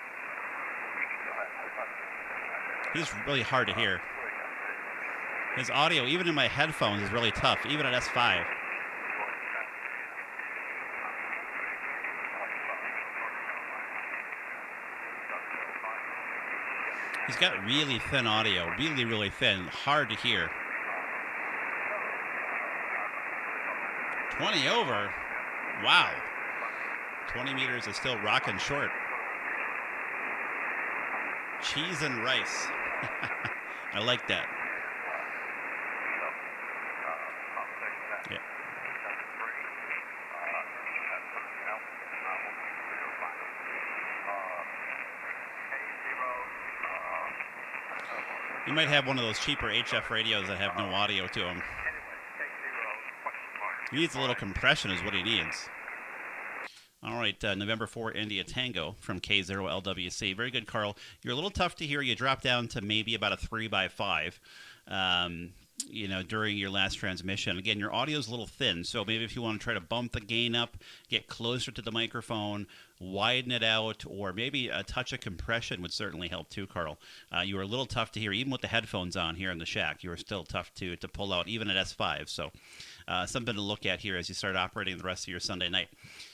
He's really hard to hear. His audio, even in my headphones, is really tough, even at S5. He's got really thin audio, really, really thin, hard to hear. 20 over. Wow. 20 meters is still rocking short. Cheese and rice. I like that. Yeah. You might have one of those cheaper HF radios that have no audio to them. He needs a little compression is what he needs. All right, November 4, India Tango from K0LWC. Very good, Carl. You're a little tough to hear. You dropped down to maybe about a 3x5, during your last transmission. Again, your audio is a little thin, so maybe if you want to try to bump the gain up, get closer to the microphone, widen it out, or maybe a touch of compression would certainly help too, Carl. You were a little tough to hear. Even with the headphones on here in the shack, you were still tough to pull out, even at S5. So something to look at here as you start operating the rest of your Sunday night.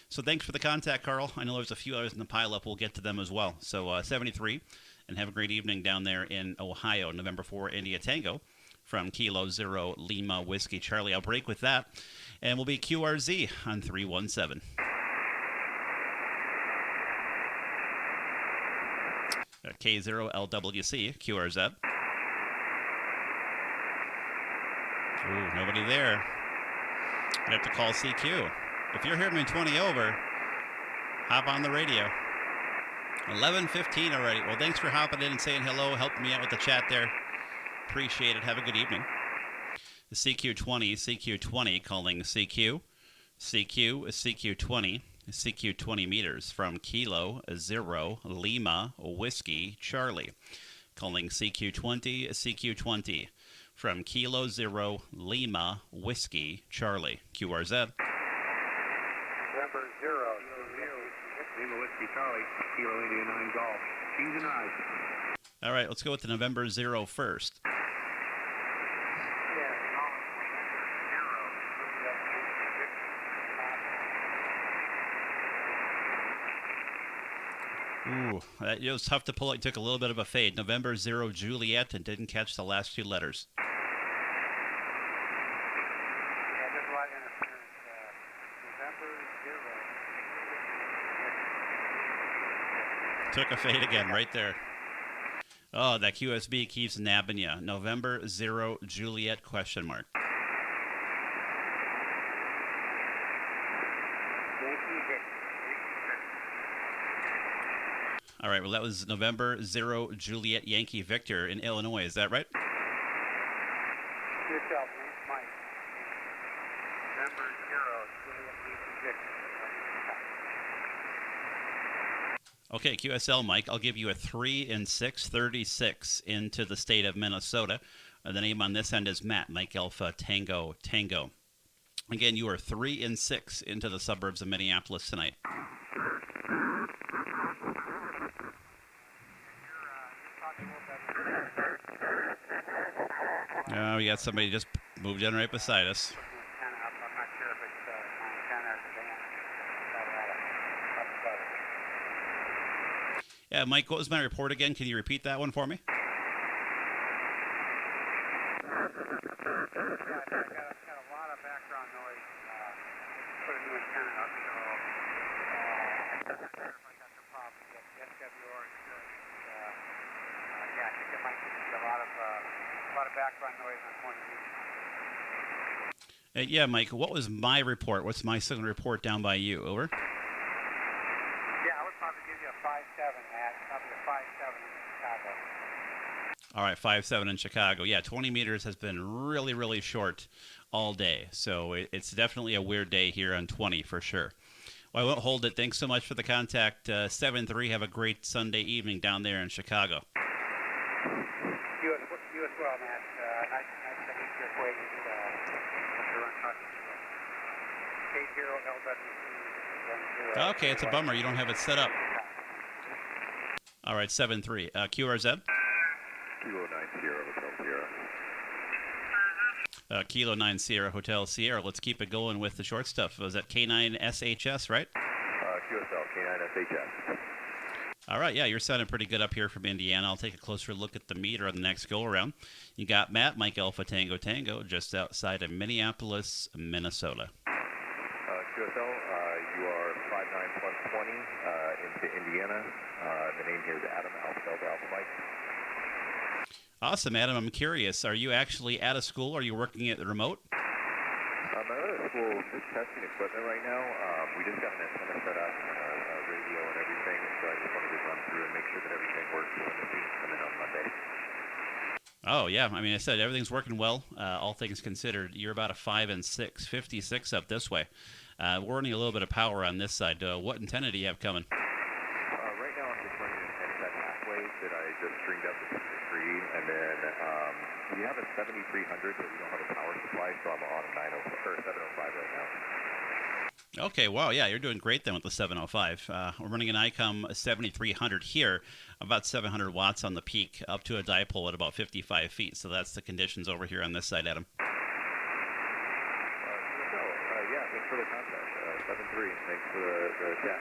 So thanks for the contact, Carl. I know there's a few others in the pileup. We'll get to them as well. So 73, and have a great evening down there in Ohio. November 4, India Tango from Kilo 0 Lima Whiskey Charlie. I'll break with that, and we'll be QRZ on 317. K0LWC, QRZ. Ooh, nobody there. I have to call CQ. If you're hearing me 20 over, hop on the radio. 11:15 already. Well, thanks for hopping in and saying hello, helping me out with the chat there. Appreciate it. Have a good evening. The CQ20 calling CQ. CQ20. CQ 20 meters from Kilo 0 Lima Whiskey Charlie. Calling CQ20 from Kilo 0 Lima Whiskey Charlie. QRZ. Number 0 Lima Whiskey Charlie, Kilo India 9 Golf. Cheese and ice. All right, let's go with the November 0 first. Ooh, it was tough to pull. It took a little bit of a fade. November 0 Juliet and didn't catch the last two letters. Took a fade again right there. Oh, that QSB keeps nabbing you. November 0 Juliet question mark. All right, well, that was November 0 Juliet Yankee Victor in Illinois. Is that right? Yourself, Mike. November 0 Juliet Yankee Victor. Okay, QSL, Mike, I'll give you a 3 and 636 into the state of Minnesota. The name on this end is Matt, Mike Alpha Tango Tango. Again, you are 3 and 6 into the suburbs of Minneapolis tonight. Oh, we got somebody just moved in right beside us. Yeah, Mike, what was my report again? Can you repeat that one for me? Got a lot of background noise. Put a new antenna up, so I got the problem. The SWR is good. I think there might be a lot of background noise on 20 meters. Yeah, Mike, what was my report? What's my signal report down by you? Over? Yeah, I would probably give you a 5.7, Matt. Probably a 5.7 in Chicago. All right, 5.7 in Chicago. Yeah, 20 meters has been really, really short all day. So it's definitely a weird day here on 20 for sure. Well, I won't hold it. Thanks so much for the contact. 7-3, have a great Sunday evening down there in Chicago. You as well, Matt. Nice to meet your acquaintance. Okay, it's a bummer. You don't have it set up. All right, 7-3. QRZ? Kilo 9 Sierra Hotel Sierra. Kilo 9 Sierra Hotel Sierra. Let's keep it going with the short stuff. Was that K9 SHS, right? QSL, K9 SHS. All right, yeah, you're sounding pretty good up here from Indiana. I'll take a closer look at the meter on the next go-around. You got Matt, Mike Alpha Tango Tango, just outside of Minneapolis, Minnesota. QSL, you are 59 plus 20 into Indiana. The name here is Adam, Alpha Delta Alpha Mike. Awesome, Adam. I'm curious, are you actually at a school? Are you working at the remote? I'm at a school just testing equipment right now. We just got an antenna set up, radio and everything, so I just wanted to run through and make sure that everything works when the teams come in on Monday. Oh, yeah. I mean, I said everything's working well, all things considered. You're about a 5 and 6, 56 up this way. We're running a little bit of power on this side. What antenna do you have coming? Right now I'm just running an N-set halfway that I just stringed up to 3, and then we have a 7300, but we don't have a power supply, so I'm on a 705 right now. Okay, wow, yeah, you're doing great then with the 705. We're running an ICOM 7300 here, about 700 watts on the peak, up to a dipole at about 55 feet. So that's the conditions over here on this side, Adam. Yeah, thanks for the contact. 7-3, thanks for the chat.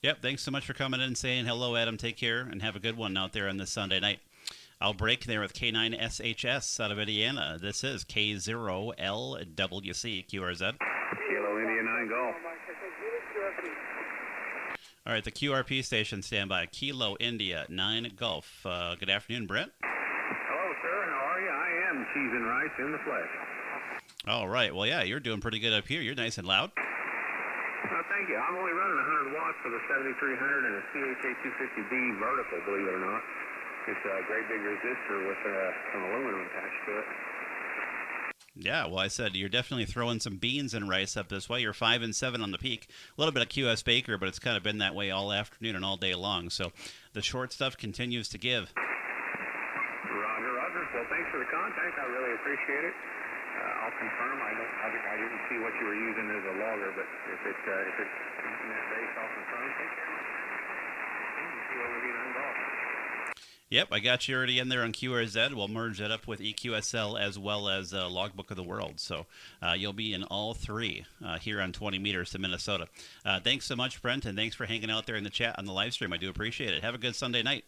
Yep, thanks so much for coming in and saying hello, Adam. Take care and have a good one out there on this Sunday night. I'll break there with K9SHS out of Indiana. This is K0LWC QRZ. Kilo India 9 Golf. All right, the QRP station standby. Kilo India 9 Golf. Good afternoon, Brent. Hello, sir. How are you? I am cheese and rice in the flesh. All right. Well, yeah, you're doing pretty good up here. You're nice and loud. Thank you. I'm only running 100 watts for the 7300 and a CHA 250B vertical, believe it or not. It's a great big resistor with some aluminum attached to it. Yeah, well, I said you're definitely throwing some beans and rice up this way. You're 5 and 7 on the peak. A little bit of QS Baker, but it's kind of been that way all afternoon and all day long. So the short stuff continues to give. Roger, Roger. Well, thanks for the contact. I really appreciate it. I'll confirm. I didn't see what you were using as a logger, but if it's internet-based, I'll confirm. Take care. Yep, I got you already in there on QRZ. We'll merge that up with EQSL as well as Logbook of the World. So you'll be in all three here on 20 meters to Minnesota. Thanks so much, Brent, and thanks for hanging out there in the chat on the live stream. I do appreciate it. Have a good Sunday night.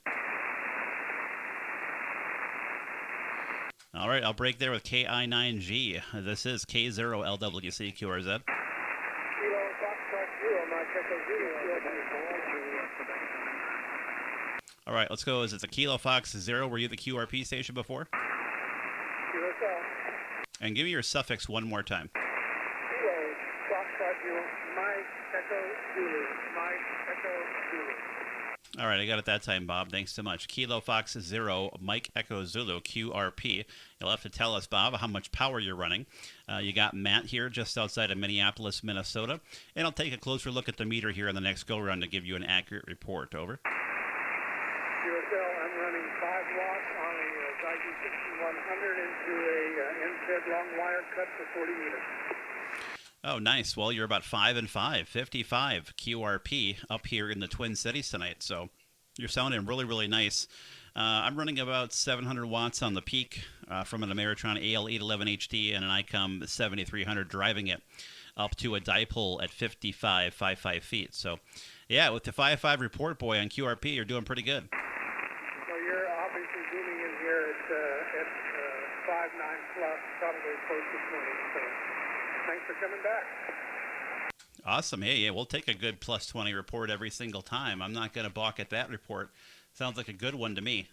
All right, I'll break there with KI9G. This is K0LWC QRZ. All right, let's go. Is it a Kilo Fox 0? Were you the QRP station before? And give me your suffix one more time. Kilo Fox 0, Mike Echo Zulu, Mike Echo Zulu. All right, I got it that time, Bob. Thanks so much. Kilo Fox 0, Mike Echo Zulu, QRP. You'll have to tell us, Bob, how much power you're running. You got Matt here just outside of Minneapolis, Minnesota. And I'll take a closer look at the meter here on the next go-round to give you an accurate report. Over. I'm running 5 watts on a Geiger 6100 into a NFED long wire cut for 40 meters. Oh, nice. Well, you're about 5 and 5, 55 QRP up here in the Twin Cities tonight. So you're sounding really, really nice. I'm running about 700 watts on the peak from an Ameritron AL811 HD and an ICOM 7300 driving it up to a dipole at 55 feet. So, yeah, with the 5.5 report, boy, on QRP, you're doing pretty good. So you're obviously zooming in here at 5.9 plus, probably close to 20. So thanks for coming back. Awesome. Hey, yeah, we'll take a good plus 20 report every single time. I'm not going to balk at that report. Sounds like a good one to me.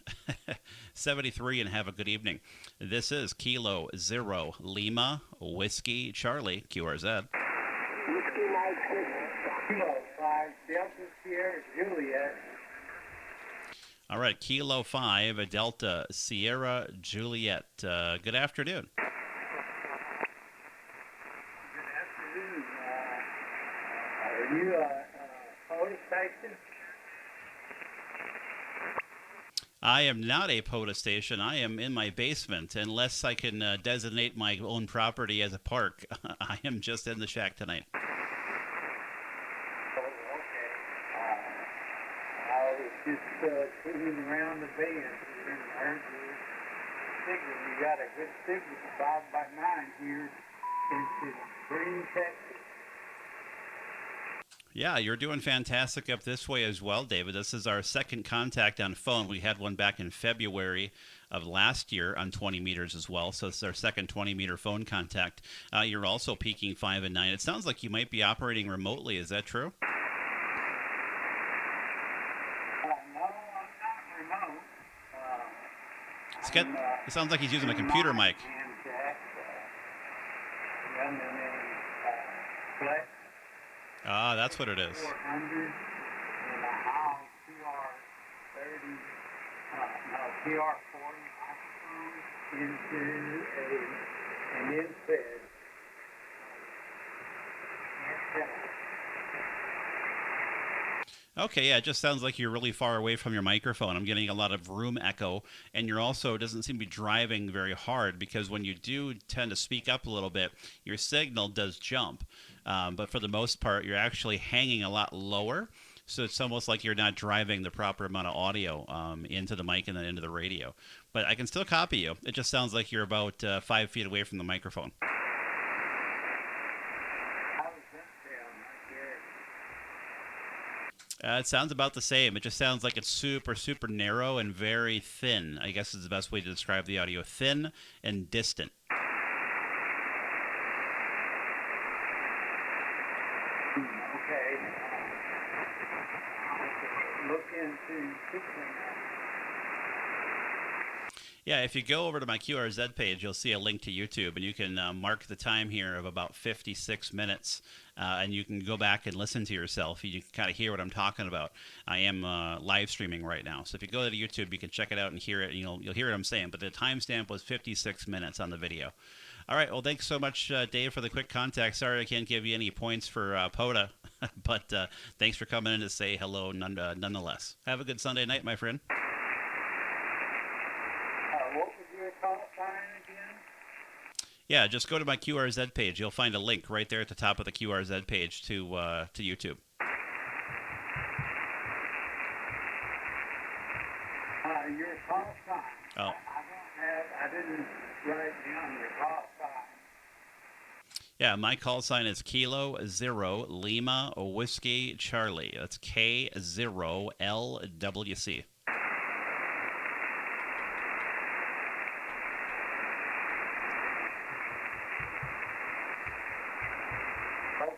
73 and have a good evening. This is Kilo 0 Lima Whiskey Charlie QRZ. Whiskey Mike 6, Kilo 5, Delta Sierra Juliet. All right, Kilo 5 Delta Sierra Juliet. Good afternoon. Good afternoon. Are you a POTA station? I am not a POTA station. I am in my basement. Unless I can designate my own property as a park, I am just in the shack tonight. Oh, okay. I was just cruising around the bend. And I heard you signal. You got a good signal for 5x9 here into Green, Texas. Yeah, you're doing fantastic up this way as well, David. This is our second contact on phone. We had one back in February of last year on 20 meters as well. So it's our second 20-meter phone contact. You're also peaking 5 and 9. It sounds like you might be operating remotely. Is that true? No, I'm not remote. It sounds like he's using a computer mic. Ah, that's what it is. 400 and a high PR30, PR40 microphone into an in-fed antenna. Okay, yeah, it just sounds like you're really far away from your microphone. I'm getting a lot of room echo, and you're also doesn't seem to be driving very hard because when you do tend to speak up a little bit, your signal does jump. But for the most part, you're actually hanging a lot lower, so it's almost like you're not driving the proper amount of audio into the mic and then into the radio. But I can still copy you. It just sounds like you're about 5 feet away from the microphone. It sounds about the same. It just sounds like it's super, super narrow and very thin. I guess is the best way to describe the audio. Thin and distant. Okay. I'll look into fixing that. Yeah, if you go over to my QRZ page, you'll see a link to YouTube, and you can mark the time here of about 56 minutes, and you can go back and listen to yourself. You can kind of hear what I'm talking about. I am live streaming right now, so if you go to YouTube, you can check it out and hear it, and you'll hear what I'm saying, but the timestamp was 56 minutes on the video. All right, well, thanks so much, Dave, for the quick contact. Sorry I can't give you any points for POTA, but thanks for coming in to say hello nonetheless. Have a good Sunday night, my friend. What was your call sign again? Yeah, just go to my QRZ page. You'll find a link right there at the top of the QRZ page to YouTube. Your call sign. Oh. I didn't write down your call sign. Yeah, my call sign is Kilo 0 Lima Whiskey Charlie. That's K0LWC.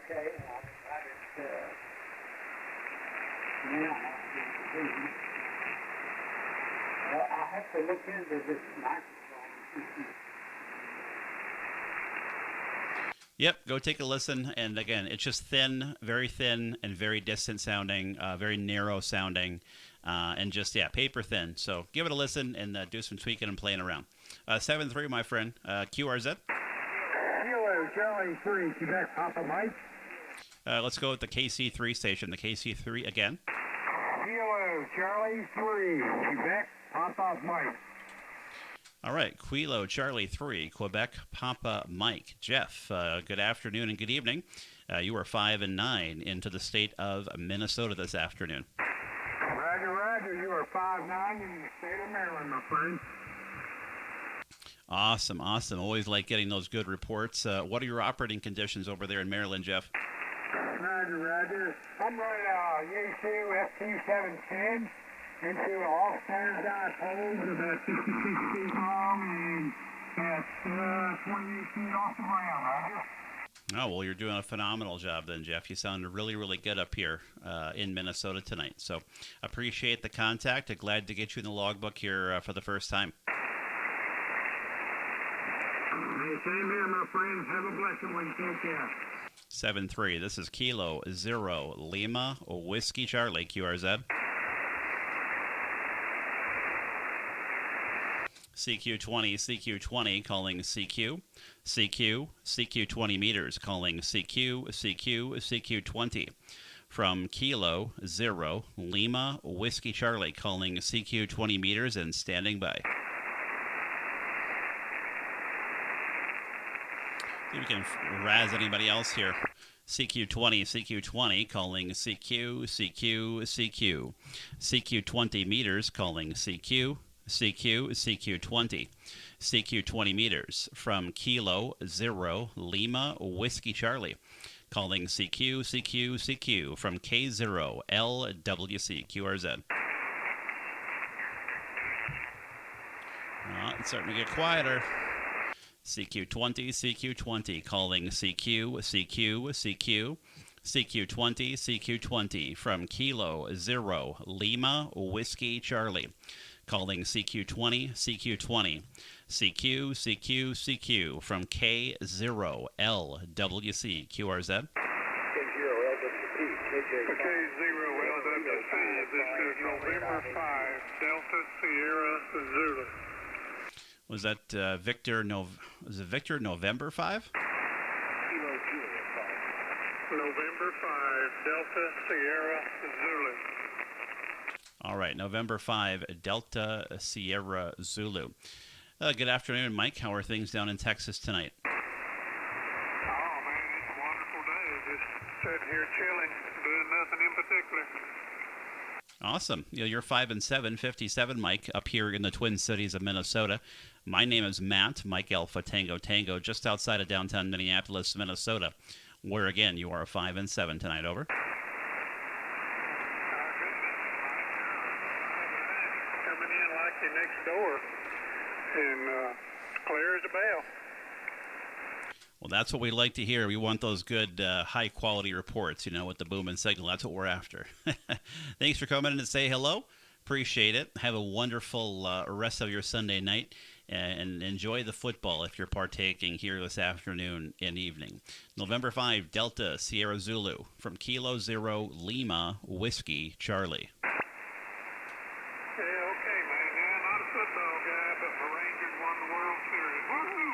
Okay, well, I have to look into this microphone. Yep, go take a listen. And again, it's just thin, and very distant sounding, very narrow sounding, and just, yeah, paper thin. So give it a listen and do some tweaking and playing around. 7-3, my friend. QRZ. Kilo Charlie 3, Quebec, Papa Mike. Let's go with the KC3 station, the KC3 again. Kilo Charlie 3, Quebec, Papa Mike. All right, Kilo Charlie 3, Quebec, Papa Mike. Jeff, good afternoon and good evening. You are 5 and 9 into the state of Minnesota this afternoon. Roger, roger. You are 5'9" in the state of Maryland, my friend. Awesome, awesome. Always like getting those good reports. What are your operating conditions over there in Maryland, Jeff? Roger, roger. I'm running U2 FT710 into an all-standard dipole at about 66 feet long and at 28 feet off the ground, roger. Oh, well, you're doing a phenomenal job then, Jeff. You sound really, really good up here in Minnesota tonight. So appreciate the contact. I'm glad to get you in the logbook here for the first time. Hey, same here, my friend. Have a blessed one. Take care. 7-3. This is Kilo 0 Lima Whiskey Charlie, QRZ. CQ20 calling CQ. CQ 20 meters calling CQ 20. From Kilo 0 Lima Whiskey Charlie calling CQ 20 meters and standing by. See if we can razz anybody else here. CQ20 calling CQ 20 meters calling CQ 20. CQ 20 meters from Kilo 0 Lima Whiskey Charlie calling CQ, CQ, CQ from K0LWC, QRZ. It's starting to get quieter. CQ20, CQ20, calling CQ, CQ, CQ, CQ20, CQ20 from Kilo 0 Lima Whiskey Charlie, calling CQ20, CQ20, CQ, CQ, CQ from K0LWC, QRZ. K0LWC, this is November 5, Delta Sierra Zulu. Was that was it Victor November 5? November 5, Delta Sierra Zulu. All right, November 5, Delta Sierra Zulu. Good afternoon, Mike. How are things down in Texas tonight? Oh, man, it's a wonderful day. Just sitting here chilling, doing nothing in particular. Awesome. You're 5 and 7, 57, Mike, up here in the Twin Cities of Minnesota. My name is Matt, Mike Alpha Tango Tango, just outside of downtown Minneapolis, Minnesota, where, again, you are 5 and 7 tonight. Over. Coming in like you're next door and clear as a bell. Well, that's what we like to hear. We want those good, high-quality reports, with the boom and signal. That's what we're after. Thanks for coming in to say hello. Appreciate it. Have a wonderful rest of your Sunday night, and enjoy the football if you're partaking here this afternoon and evening. November 5, Delta Sierra Zulu from Kilo 0 Lima Whiskey Charlie. Yeah, okay, man. Yeah, not a football guy, but my Rangers won the World Series. Woo-hoo!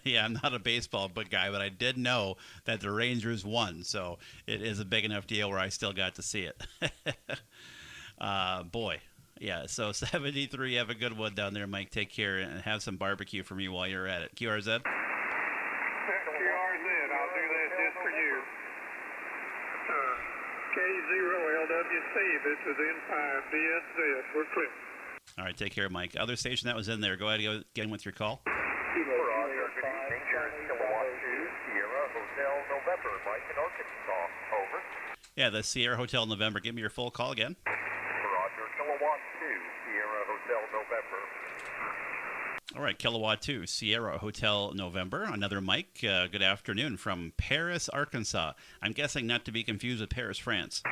Yeah, I'm not a baseball guy, but I did know that the Rangers won, so it is a big enough deal where I still got to see it. Boy. Yeah, so 73, have a good one down there, Mike. Take care and have some barbecue for me while you're at it. QRZ? QRZ, I'll do that just for you. K0LWC, this is N5DSZ. We're clear. All right, take care, Mike. Other station that was in there, go ahead and get in with your call. Roger, good evening. Here's Kilowatt 2, Sierra Hotel November. Mike in Arkansas, over. Yeah, the Sierra Hotel November. Give me your full call again. Roger, Kilowatt 2, Sierra Hotel November. All right, Kilowatt 2, Sierra Hotel November. Another Mike. Good afternoon from Paris, Arkansas. I'm guessing not to be confused with Paris, France.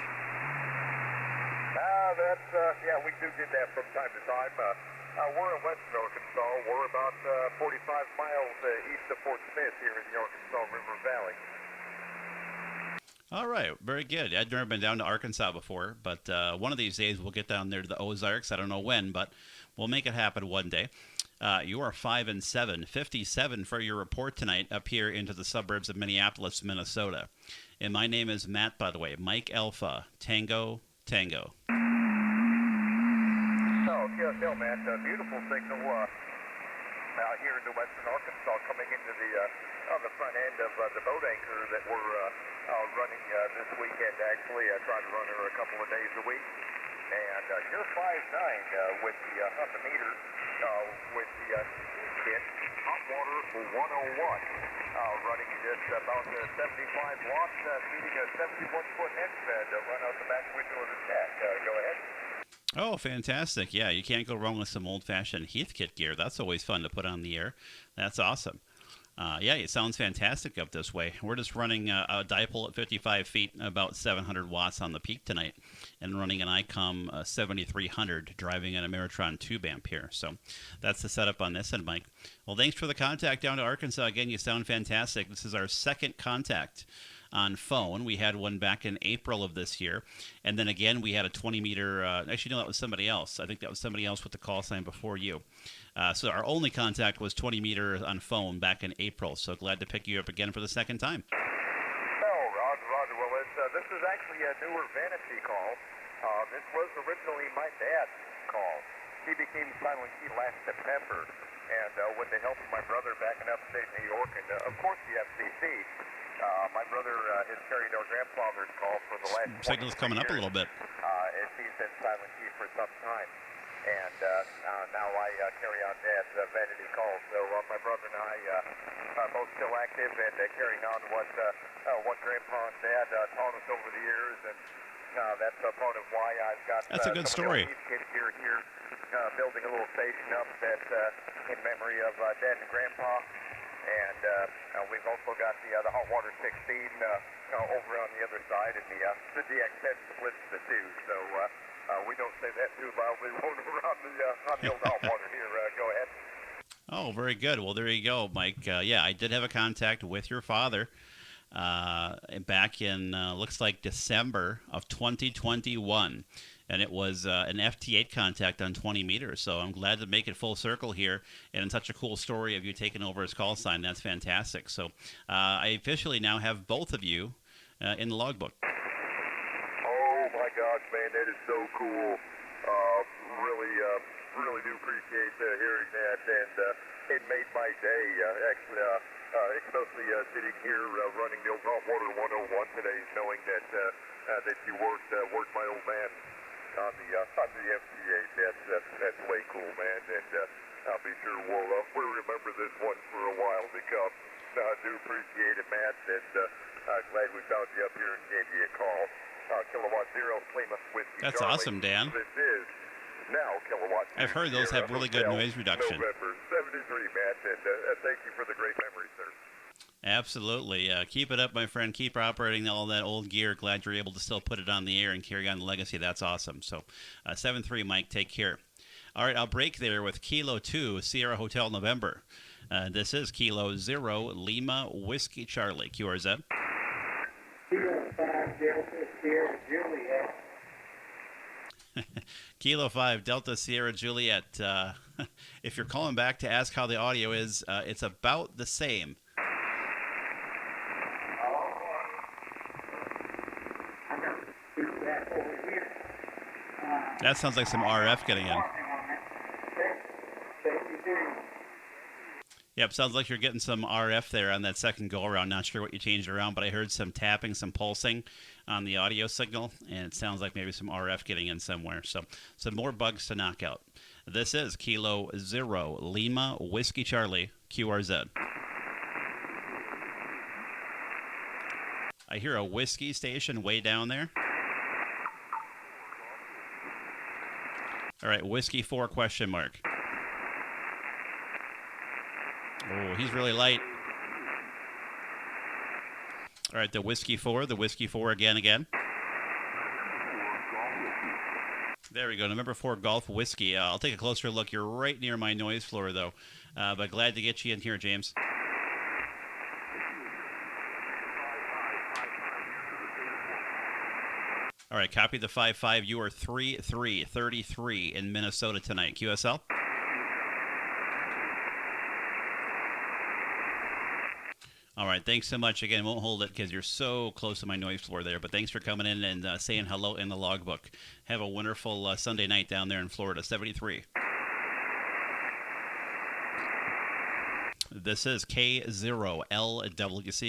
Yeah, we do get that from time to time. We're in western Arkansas. We're about 45 miles east of Fort Smith here in the Arkansas River Valley. All right, very good. I've never been down to Arkansas before, but one of these days we'll get down there to the Ozarks. I don't know when, but we'll make it happen one day. You are 5 and 7, 57 for your report tonight up here into the suburbs of Minneapolis, Minnesota. And my name is Matt, by the way, Mike Alpha, Tango, Tango. No, Matt, beautiful signal out here into western Arkansas coming into the front end of the boat anchor that we're running this weekend, actually. I try to run her a couple of days a week. And you're 5'9" with the meter, with the kit, hot water 101, running just about 75 watts, feeding a 71-foot head bed to run out the back window of the shack. Go ahead. Oh, fantastic. Yeah, you can't go wrong with some old-fashioned Heathkit gear. That's always fun to put on the air. That's awesome. Yeah, it sounds fantastic up this way. We're just running a dipole at 55 feet, about 700 watts on the peak tonight, and running an ICOM 7300, driving an Ameritron tube amp here. So that's the setup on this end, Mike. Well, thanks for the contact down to Arkansas. Again, you sound fantastic. This is our second contact on phone. We had one back in April of this year, and then again we had a 20-meter, actually no, that was somebody else. I think that was somebody else with the call sign before you. So our only contact was 20 meters on phone back in April, so glad to pick you up again for the second time. Oh, Roger. Well, this is actually a newer vanity call. This was originally my dad's call. He became Silent Key last September, and with the help of my brother back in upstate New York, and of course the FCC, my brother has carried our grandfather's call for the last Signal's coming up a little bit. As he's been Silent Key for some time. and now I carry on Dad's vanity calls. So my brother and I are both still active and carrying on what Grandpa and Dad taught us over the years, and that's a part of why I've got That's a good some story. of the old kids here, building a little station up that in memory of Dad and Grandpa. And we've also got the hot water 16 over on the other side, and the DX10 splits the two. So we don't say that too loudly on the old hot water here. Go ahead. Oh, very good. Well, there you go, Mike. Yeah, I did have a contact with your father back in, looks like December of 2021. And it was an FT8 contact on 20 meters. So I'm glad to make it full circle here. And it's such a cool story of you taking over his call sign. That's fantastic. So I officially now have both of you in the logbook. Oh, my gosh, man, that is so cool. Really do appreciate hearing that. And it made my day, actually, especially sitting here running the old hot water 101 today, knowing that you worked my old man on the FT8. That's way cool, man, and I'll be sure we'll remember this one for a while to come. I do appreciate it, Matt, and glad we found you up here and gave you a call. Kilowatt Zero, Plymouth Whiskey That's Charlie. awesome, Dan. This is now Kilowatt I've heard those have really good noise reduction. November 73, Matt, and thank you for the great memories, sir. Absolutely. Keep it up, my friend. Keep operating all that old gear. Glad you're able to still put it on the air and carry on the legacy. That's awesome. So 7-3, Mike, take care. All right, I'll break there with Kilo 2, Sierra Hotel November. This is Kilo 0, Lima Whiskey Charlie, QRZ. Kilo 5, Delta Sierra Juliet. Kilo 5, Delta Sierra Juliet. If you're calling back to ask how the audio is, it's about the same. That sounds like some RF getting in. Yep, sounds like you're getting some RF there on that second go-around. Not sure what you changed around, but I heard some tapping, some pulsing on the audio signal, and it sounds like maybe some RF getting in somewhere. So some more bugs to knock out. This is Kilo 0, Lima Whiskey Charlie, QRZ. I hear a whiskey station way down there. All right, Whiskey 4 question mark. Oh, he's really light. All right, the Whiskey 4 again. There we go, number 4 Golf Whiskey. I'll take a closer look. You're right near my noise floor, though. But glad to get you in here, James. All right, copy the 5-5. You are 3-3-33 in Minnesota tonight. QSL? All right, thanks so much. Again, won't hold it because you're so close to my noise floor there. But thanks for coming in and saying hello in the logbook. Have a wonderful Sunday night down there in Florida. 73. This is K0LWC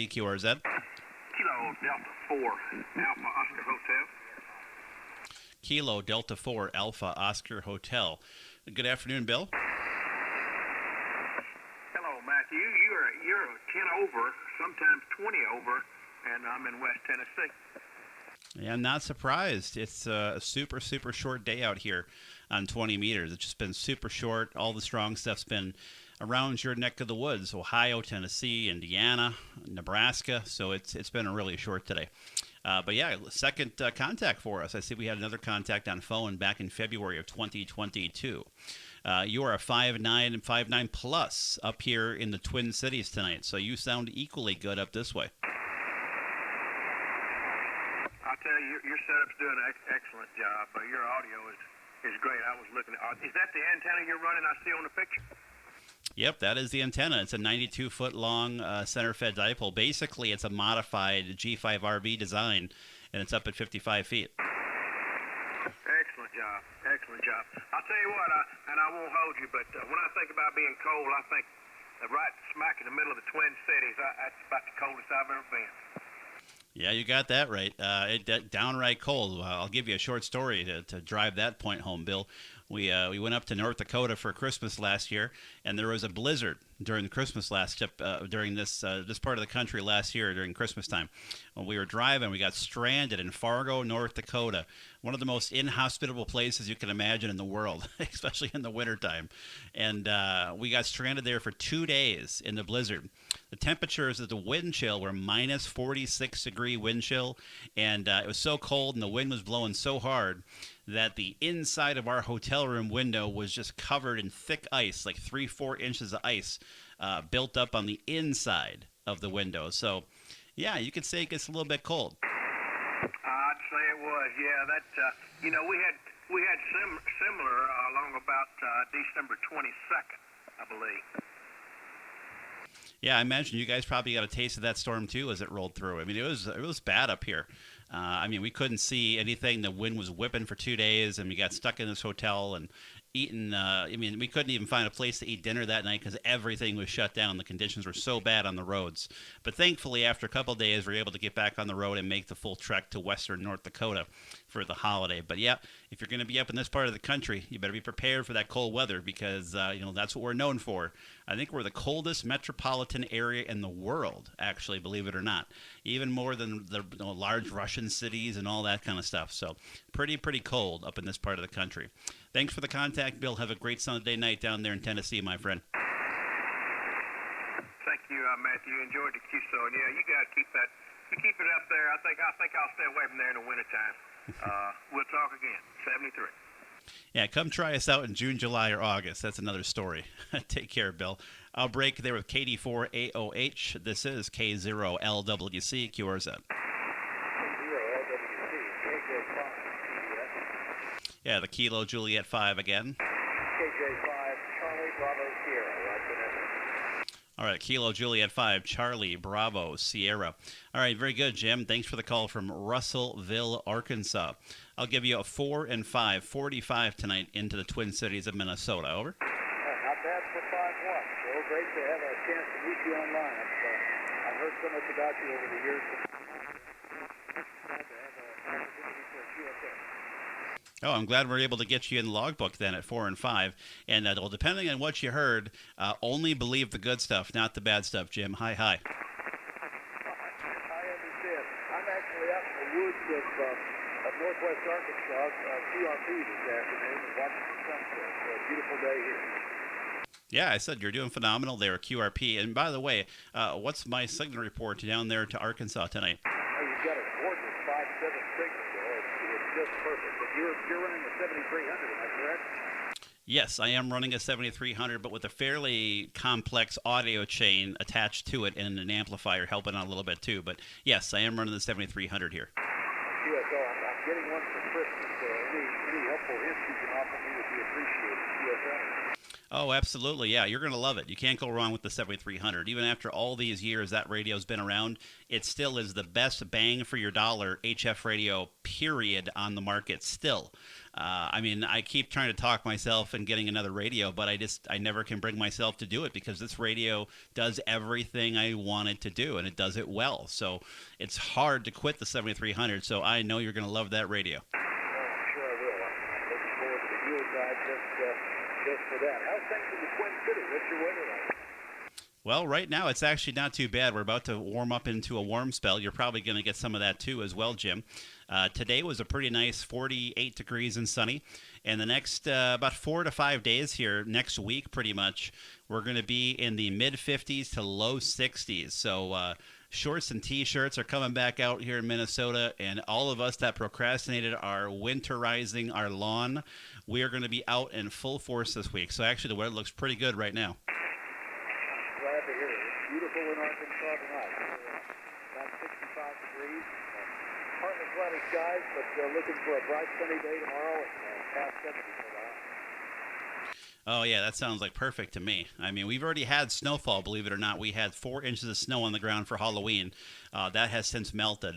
QRZ. Kilo Delta 4, Alpha Oscar Hotel. Kilo Delta 4 Alpha Oscar Hotel. Good afternoon, Bill. Hello, Matthew. You're 10 over, sometimes 20 over, and I'm in West Tennessee. Yeah, I'm not surprised. It's a super, super short day out here on 20 meters. It's just been super short. All the strong stuff's been around your neck of the woods, Ohio, Tennessee, Indiana, Nebraska. So it's been a really short today. But yeah, second contact for us. I see we had another contact on phone back in February of 2022. You are a 5'9 and 5'9 plus up here in the Twin Cities tonight. So you sound equally good up this way. I'll tell you, your setup's doing an excellent job. Your audio is great. I was looking at. Is that the antenna you're running? I see on the picture. Yep, that is the antenna. It's a 92-foot long center-fed dipole. Basically, it's a modified G5RV design, and it's up at 55 feet. Excellent job. Excellent job. I'll tell you what, and I won't hold you, but when I think about being cold, I think right smack in the middle of the Twin Cities, that's about the coldest I've ever been. Yeah, you got that right. Downright cold. I'll give you a short story to drive that point home, Bill. We went up to North Dakota for Christmas last year, and there was a blizzard during the Christmas during this part of the country last year during Christmas time. When we were driving, we got stranded in Fargo, North Dakota, one of the most inhospitable places you can imagine in the world, especially in the wintertime. And we got stranded there for 2 days in the blizzard. The temperatures of the wind chill were minus 46-degree wind chill, and it was so cold and the wind was blowing so hard that the inside of our hotel room window was just covered in thick ice, like 3-4 inches of ice built up on the inside of the window. So, yeah, you could say it gets a little bit cold. I'd say it was, yeah. That we had similar along about December 22nd, I believe. Yeah, I imagine you guys probably got a taste of that storm too as it rolled through. I mean, it was bad up here. I mean, we couldn't see anything. The wind was whipping for 2 days, and we got stuck in this hotel and eating. I mean, we couldn't even find a place to eat dinner that night because everything was shut down. The conditions were so bad on the roads. But thankfully, after a couple of days, we were able to get back on the road and make the full trek to western North Dakota for the holiday. But yeah, if you're going to be up in this part of the country, you better be prepared for that cold weather because that's what we're known for. I think we're the coldest metropolitan area in the world, actually, believe it or not, even more than the large Russian cities and all that kind of stuff. So pretty cold up in this part of the country. Thanks for the contact, Bill. Have a great Sunday night down there in Tennessee, my friend. Thank you, Matthew. Enjoyed the QSO. And yeah, you got to keep that. You keep it up there. I think I'll stay away from there in the wintertime. We'll talk again. 73. Yeah, come try us out in June, July, or August. That's another story. Take care, Bill. I'll break there with KD4AOH. This is K0LWC QRZ. Yeah, the Kilo Juliet 5 again. KJ5, Charlie Bravo Sierra, right. All right, Kilo Juliet 5, Charlie Bravo Sierra. All right, very good, Jim. Thanks for the call from Russellville, Arkansas. I'll give you a 4 and 5, 45 tonight into the Twin Cities of Minnesota. Over. Not bad for 5-1. So great to have a chance to meet you online. I've heard so much about you over the years. Oh, I'm glad we're able to get you in the logbook then at 4 and 5. And well, depending on what you heard, only believe the good stuff, not the bad stuff, Jim. Hi. I understand. I'm actually out in the woods of northwest Arkansas, QRP this afternoon, and watching the sunset. It's a beautiful day here. Yeah, I said you're doing phenomenal there, QRP. And by the way, what's my signal report down there to Arkansas tonight? Oh, you've got a gorgeous 5-7 signal there. It's just perfect. But you're running a 7300, am I correct? Yes, I am running a 7300, but with a fairly complex audio chain attached to it and an amplifier helping out a little bit too. But yes, I am running the 7300 here. QSO, I'm getting one for Christmas. Any helpful hints you can offer me would be appreciated. QSO. Oh, absolutely. Yeah, you're going to love it. You can't go wrong with the 7300. Even after all these years that radio's been around, it still is the best bang for your dollar HF radio, period, on the market still. I mean, I keep trying to talk myself and getting another radio, but I never can bring myself to do it because this radio does everything I want it to do, and it does it well. So it's hard to quit the 7300, so I know you're going to love that radio. Oh, I'm sure I will. I'm looking forward to the Yule side just for that. How's things in the Twin Cities? What's your weather like? Well, right now it's actually not too bad. We're about to warm up into a warm spell. You're probably going to get some of that too as well, Jim. Today was a pretty nice 48 degrees and sunny. And the next about 4 to 5 days here, next week pretty much, we're going to be in the mid-50s to low 60s. So shorts and T-shirts are coming back out here in Minnesota. And all of us that procrastinated our winterizing our lawn, we are going to be out in full force this week. So actually the weather looks pretty good right now. Glad to hear it. It's beautiful in Arkansas tonight. About 65 degrees. Partly cloudy skies, but looking for a bright sunny day tomorrow and past 70 for a while. Oh, yeah, that sounds like perfect to me. I mean, we've already had snowfall, believe it or not. We had 4 inches of snow on the ground for Halloween. That has since melted.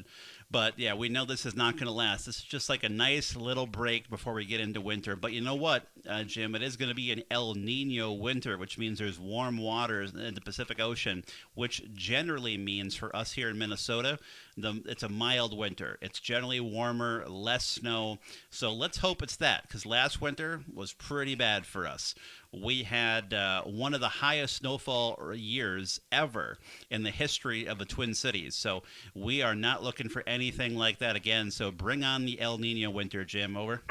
But yeah, we know this is not going to last. This is just like a nice little break before we get into winter. But you know what, Jim? It is going to be an El Nino winter, which means there's warm waters in the Pacific Ocean, which generally means for us here in Minnesota, it's a mild winter. It's generally warmer, less snow. So let's hope it's that, because last winter was pretty bad for us. We had one of the highest snowfall years ever in the history of the Twin Cities. So we are not looking for anything like that again. So bring on the El Nino winter, Jim. Over. Out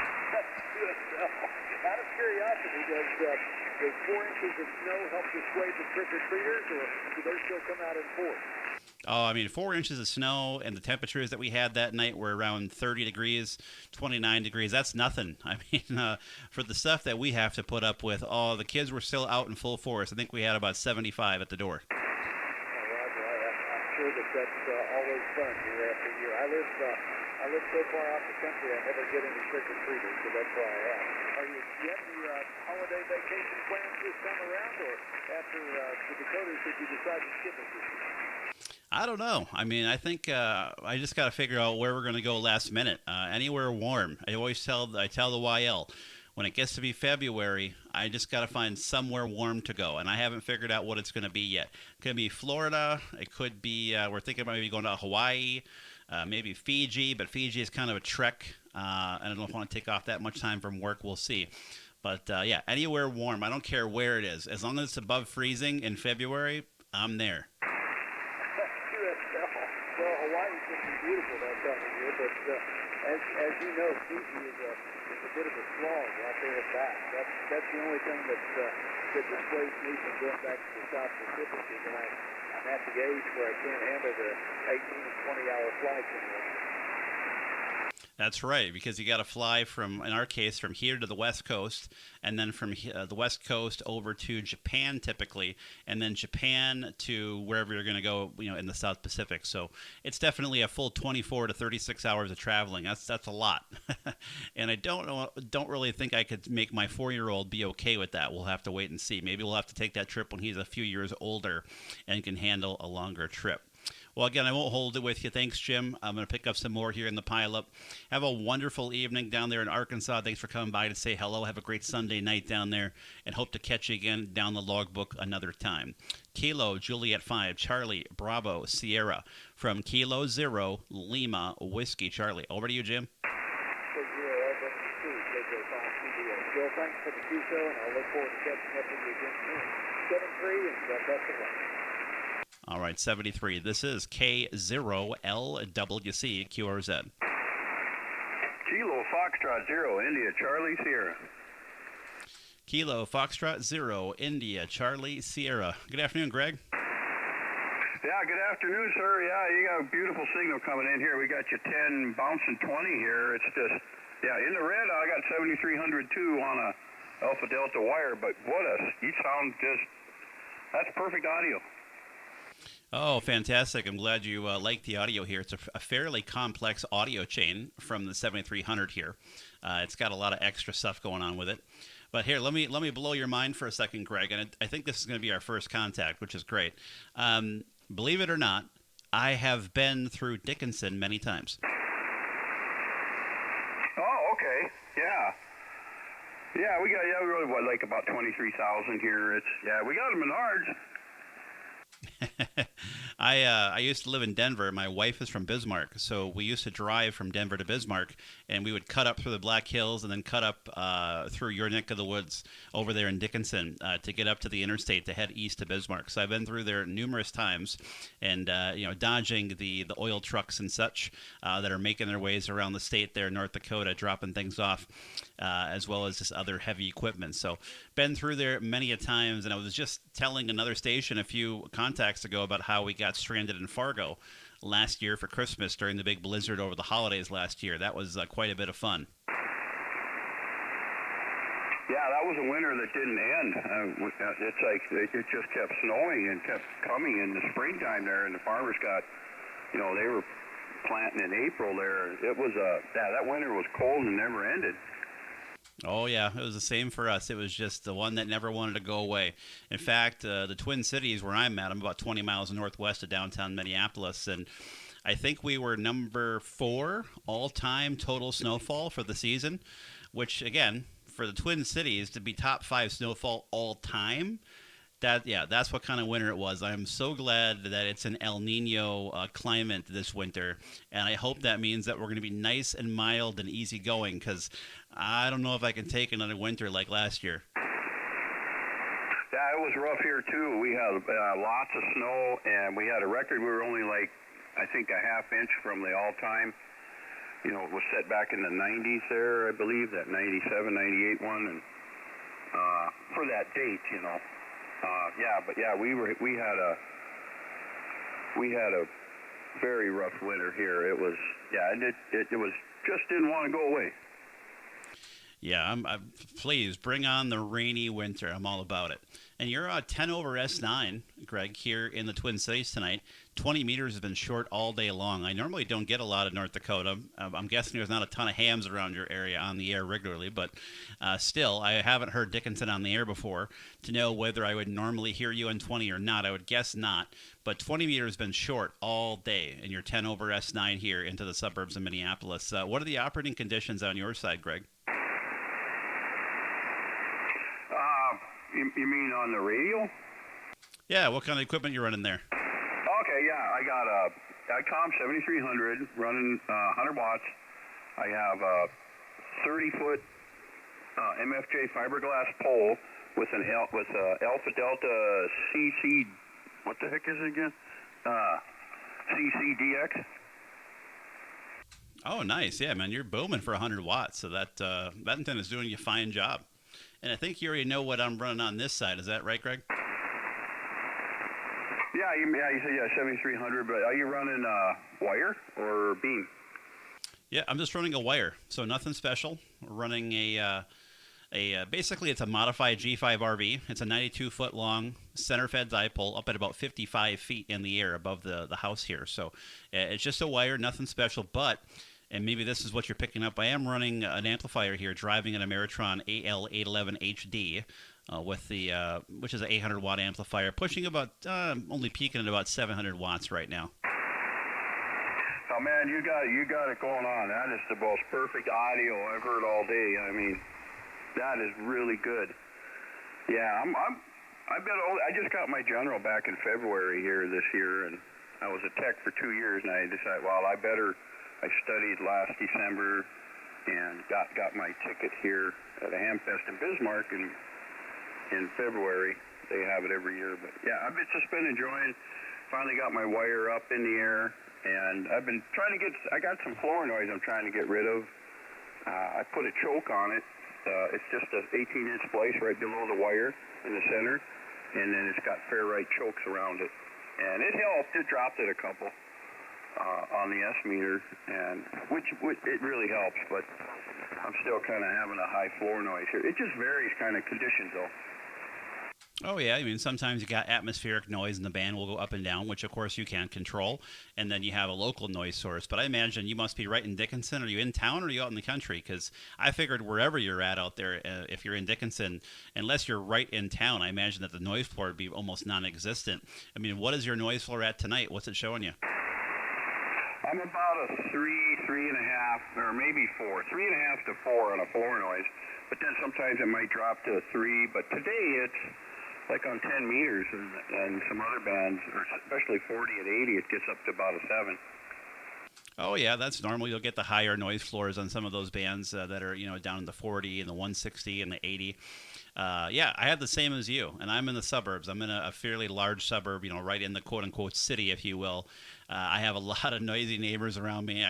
of curiosity, does 4 inches of snow help dissuade the trick-or-treaters, or do they still come out in force? Oh, I mean, 4 inches of snow and the temperatures that we had that night were around 30 degrees, 29 degrees. That's nothing. I mean, for the stuff that we have to put up with, the kids were still out in full force. I think we had about 75 at the door. Roger, I'm sure that's always fun year after year. I live so far out the country, I never get any trick-or-treaters, so that's why I ask. Are you getting your holiday vacation plans this time around, or after the Dakotas did you decide to skip it this year? I don't know. I mean, I think I just got to figure out where we're going to go last minute. Anywhere warm. I tell the YL, when it gets to be February, I just got to find somewhere warm to go, and I haven't figured out what it's going to be yet. It could be Florida. It could be we're thinking about maybe going to Hawaii, maybe Fiji, but Fiji is kind of a trek, and I don't want to take off that much time from work. We'll see. But yeah, anywhere warm. I don't care where it is, as long as it's above freezing in February. I'm there. Well, Hawaii's going to be beautiful that time of year, but as you know, Fiji is a bit of a slog out there and back. That's the only thing that dissuades me from going back to the South Pacific is that I'm at the age where I can't handle the 18 and 20-hour flights anymore. That's right, because you got to fly from, in our case, from here to the West Coast, and then from the West Coast over to Japan typically, and then Japan to wherever you're going to go, in the South Pacific. So it's definitely a full 24 to 36 hours of traveling. That's a lot, and I don't really think I could make my 4-year-old be okay with that. We'll have to wait and see. Maybe we'll have to take that trip when he's a few years older and can handle a longer trip. Well, again, I won't hold it with you. Thanks, Jim. I'm going to pick up some more here in the pileup. Have a wonderful evening down there in Arkansas. Thanks for coming by to say hello. Have a great Sunday night down there, and hope to catch you again down the logbook another time. Kilo, Juliet 5, Charlie, Bravo, Sierra, from Kilo 0, Lima, Whiskey, Charlie. Over to you, Jim. Well, thanks for the Q-show, and I look forward to catching up with you again soon. 7-3, and best of luck. All right, 73. This is K0LWC QRZ. Kilo Foxtrot 0, India, Charlie, Sierra. Kilo Foxtrot 0, India, Charlie, Sierra. Good afternoon, Greg. Yeah, good afternoon, sir. Yeah, you got a beautiful signal coming in here. We got you 10, bouncing 20 here. It's just, in the red, I got 7302 on a Alpha Delta wire, but you sound that's perfect audio. Oh, fantastic. I'm glad you like the audio here. It's a fairly complex audio chain from the 7300 here. It's got a lot of extra stuff going on with it. But here, let me blow your mind for a second, Greg, and I think this is going to be our first contact, which is great. Believe it or not, I have been through Dickinson many times. Oh, okay. Yeah. Yeah, we really like about 23,000 here. We got them in Menards. I used to live in Denver. My wife is from Bismarck, so we used to drive from Denver to Bismarck, and we would cut up through the Black Hills and then cut up through your neck of the woods over there in Dickinson to get up to the interstate to head east to Bismarck. So I've been through there numerous times, and dodging the oil trucks and such that are making their ways around the state there in North Dakota, dropping things off, as well as just other heavy equipment. So been through there many a times, and I was just telling another station a few contacts ago about how we got stranded in Fargo last year for Christmas during the big blizzard over the holidays last year. That was quite a bit of fun. Yeah, that was a winter that didn't end. It's like it just kept snowing and kept coming in the springtime there, and the farmers got, they were planting in April there. It was that winter was cold and never ended. Oh, yeah, it was the same for us. It was just the one that never wanted to go away. In fact, the Twin Cities where I'm at, I'm about 20 miles northwest of downtown Minneapolis, and I think we were number 4 all-time total snowfall for the season, which again, for the Twin Cities to be top 5 snowfall all time, that's what kind of winter it was. I'm so glad that it's an El Nino climate this winter, and I hope that means that we're going to be nice and mild and easygoing, because I don't know if I can take another winter like last year. Yeah, it was rough here too. We had lots of snow, and we had a record. We were only like, I think, a half inch from the all-time. You know, it was set back in the 90s there, I believe, that 97, 98 one, and for that date, you know. We had a very rough winter here. It was, and it was just didn't want to go away. Yeah, I'm please bring on the rainy winter. I'm all about it. And you're 10 over S9, Greg, here in the Twin Cities tonight. 20 meters has been short all day long. I normally don't get a lot of North Dakota. I'm guessing there's not a ton of hams around your area on the air regularly, but still, I haven't heard Dickinson on the air before to know whether I would normally hear you in 20 or not. I would guess not, but 20 meters has been short all day, and you're 10 over S9 here into the suburbs of Minneapolis. What are the operating conditions on your side, Greg? You mean on the radio? Yeah, what kind of equipment you running there? Okay, yeah, I got a ICOM 7300 running 100 watts. I have a 30-foot MFJ fiberglass pole with an Alpha Delta CC. What the heck is it again? CCDX. Oh, nice. Yeah, man, you're booming for 100 watts, so that antenna is doing you a fine job. And I think you already know what I'm running on this side. Is that right, Greg? Yeah, you said 7300, but are you running wire or beam? Yeah, I'm just running a wire, so nothing special. We're running basically it's a modified G5 RV. It's a 92-foot long center-fed dipole up at about 55 feet in the air above the house here. So it's just a wire, nothing special, but... And maybe this is what you're picking up. I am running an amplifier here, driving an Ameritron AL811 HD with the which is an 800 watt amplifier, pushing about only peaking at about 700 watts right now. Oh man, you got it going on. That is the most perfect audio I've heard all day. I mean, that is really good. Yeah, I just got my general back in February here this year, and I was a tech for 2 years, and I decided, well, I studied last December and got my ticket here at a Hamfest in Bismarck in February. They have it every year, but yeah, I've just been enjoying. Finally got my wire up in the air, and I've been trying to I got some floor noise I'm trying to get rid of. I put a choke on it. It's just an 18-inch splice right below the wire in the center, and then it's got ferrite chokes around it. And it helped. It dropped it a couple. On the S meter, and which it really helps, but I'm still kind of having a high floor noise here. It just varies kind of conditions, though. Oh yeah, I mean sometimes you got atmospheric noise and the band will go up and down, which of course you can't control, and then you have a local noise source. But I imagine you must be right in Dickinson. Are you in town or are you out in the country? Because I figured wherever you're at out there, if you're in Dickinson, unless you're right in town, I imagine that the noise floor would be almost non-existent. I mean, what is your noise floor at tonight? What's it showing you? I'm about a 3.5, or maybe 4, 3.5 to 4 on a floor noise. But then sometimes it might drop to a 3. But today it's like on 10 meters, and some other bands, or especially 40 at 80, it gets up to about a 7. Oh yeah, that's normal. You'll get the higher noise floors on some of those bands that are down in the 40 and the 160 and the 80. Yeah, I have the same as you, and I'm in the suburbs. I'm in a fairly large suburb, right in the quote-unquote city, if you will. I have a lot of noisy neighbors around me.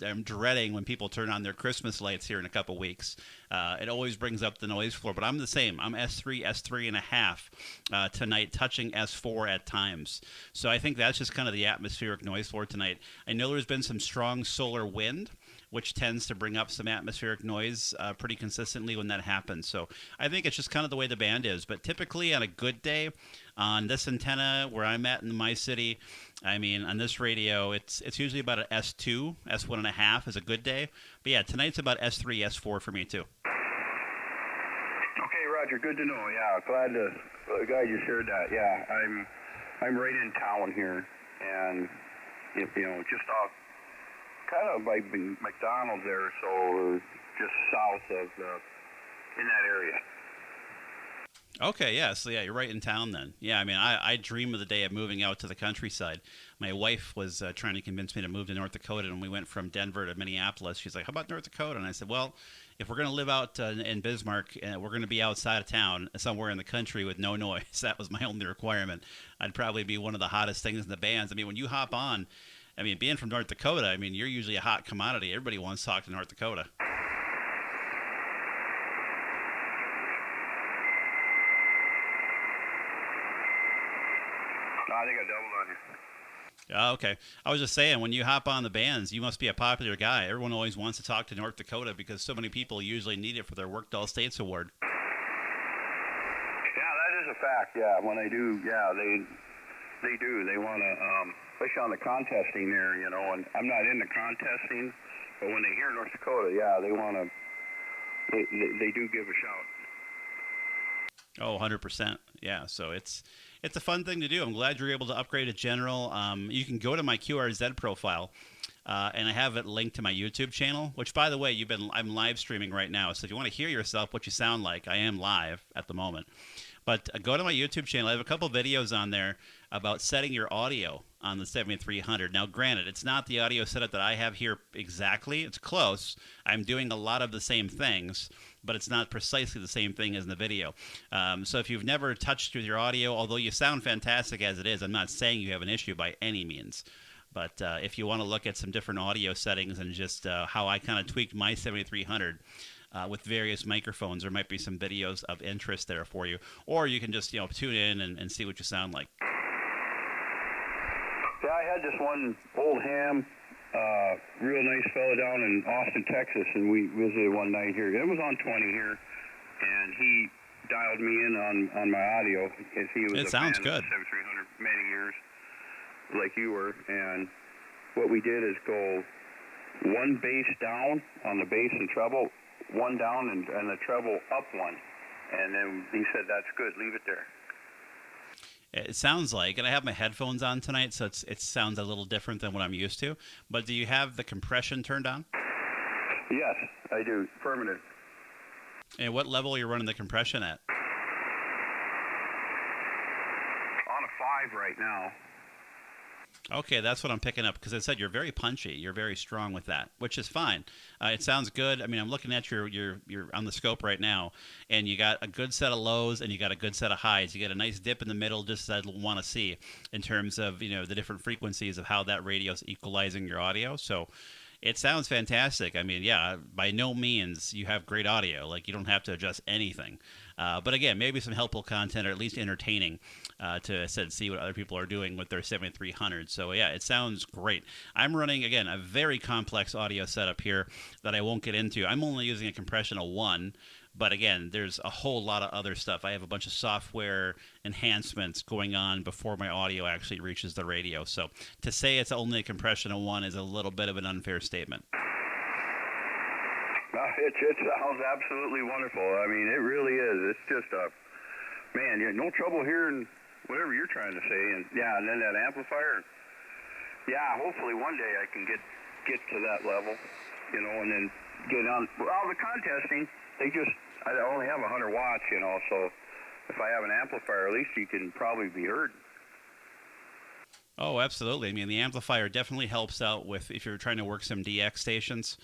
I'm dreading when people turn on their Christmas lights here in a couple weeks. It always brings up the noise floor, but I'm the same. I'm S3 and a half tonight, touching S4 at times. So I think that's just kind of the atmospheric noise floor tonight. I know there's been some strong solar wind, which tends to bring up some atmospheric noise pretty consistently when that happens. So I think it's just kind of the way the band is. But typically on a good day, on this antenna where I'm at in my city, I mean, on this radio, it's usually about an S2, S1.5 is a good day. But yeah, tonight's about S3, S4 for me too. Okay, Roger, good to know. Yeah, glad you shared that. Yeah, I'm right in town here, and just off, kind of by McDonald's there, so just south of, in that area. Okay, yeah, so yeah, you're right in town then. Yeah, I mean, I dream of the day of moving out to the countryside. My wife was trying to convince me to move to North Dakota, and we went from Denver to Minneapolis. She's like, how about North Dakota? And I said, well, if we're going to live out in Bismarck, and we're going to be outside of town, somewhere in the country with no noise, that was my only requirement. I'd probably be one of the hottest things in the bands. I mean, when you hop on, I mean, being from North Dakota, I mean, you're usually a hot commodity. Everybody wants to talk to North Dakota. I think I doubled on you. Oh, okay. I was just saying, when you hop on the bands, you must be a popular guy. Everyone always wants to talk to North Dakota because so many people usually need it for their Worked All States Award. Yeah, that is a fact. Yeah, when they do, yeah, they do. They want to, especially on the contesting there, and I'm not into contesting, but when they hear North Dakota, yeah, they want to, they do give a shout. Oh, 100%. Yeah, so it's a fun thing to do. I'm glad you're able to upgrade to General. You can go to my QRZ profile, and I have it linked to my YouTube channel, which, by the way, I'm live streaming right now. So if you want to hear yourself, what you sound like, I am live at the moment. But go to my YouTube channel. I have a couple videos on there about setting your audio on the 7300. Now, granted, it's not the audio setup that I have here exactly. It's close. I'm doing a lot of the same things, but it's not precisely the same thing as in the video. So if you've never touched with your audio, although you sound fantastic as it is, I'm not saying you have an issue by any means. But if you want to look at some different audio settings and just how I kind of tweaked my 7300 with various microphones, there might be some videos of interest there for you. Or you can just tune in and see what you sound like. Yeah, I had this one old ham, real nice fella down in Austin, Texas, and we visited one night here. It was on 20 here, and he dialed me in on my audio because he was It sounds fan good. of 7300 many years, like you were. And what we did is go one bass down on the bass and treble, one down and the treble up one, and then he said, "That's good. Leave it there." It sounds like, and I have my headphones on tonight, so it sounds a little different than what I'm used to. But do you have the compression turned on? Yes, I do. Permanent. And what level are you running the compression at? On a 5 right now. Okay, that's what I'm picking up, because I said you're very punchy. You're very strong with that, which is fine. It sounds good. I mean, I'm looking at you're on the scope right now, and you got a good set of lows and you got a good set of highs. You got a nice dip in the middle, just as I want to see in terms of the different frequencies of how that radio is equalizing your audio. So it sounds fantastic. I mean, yeah, by no means you have great audio. Like, you don't have to adjust anything. But again, maybe some helpful content, or at least entertaining, to see what other people are doing with their 7300. So yeah, it sounds great. I'm running, again, a very complex audio setup here that I won't get into. I'm only using a compression of 1. But again, there's a whole lot of other stuff. I have a bunch of software enhancements going on before my audio actually reaches the radio. So to say it's only a compression of 1 is a little bit of an unfair statement. It sounds absolutely wonderful. I mean, it really is. It's just man, you have no trouble hearing whatever you're trying to say. And yeah, and then that amplifier. Yeah, hopefully one day I can get to that level, and then get on. Well, the contesting, I only have 100 watts, so if I have an amplifier, at least you can probably be heard. Oh, absolutely. I mean, the amplifier definitely helps out with if you're trying to work some DX stations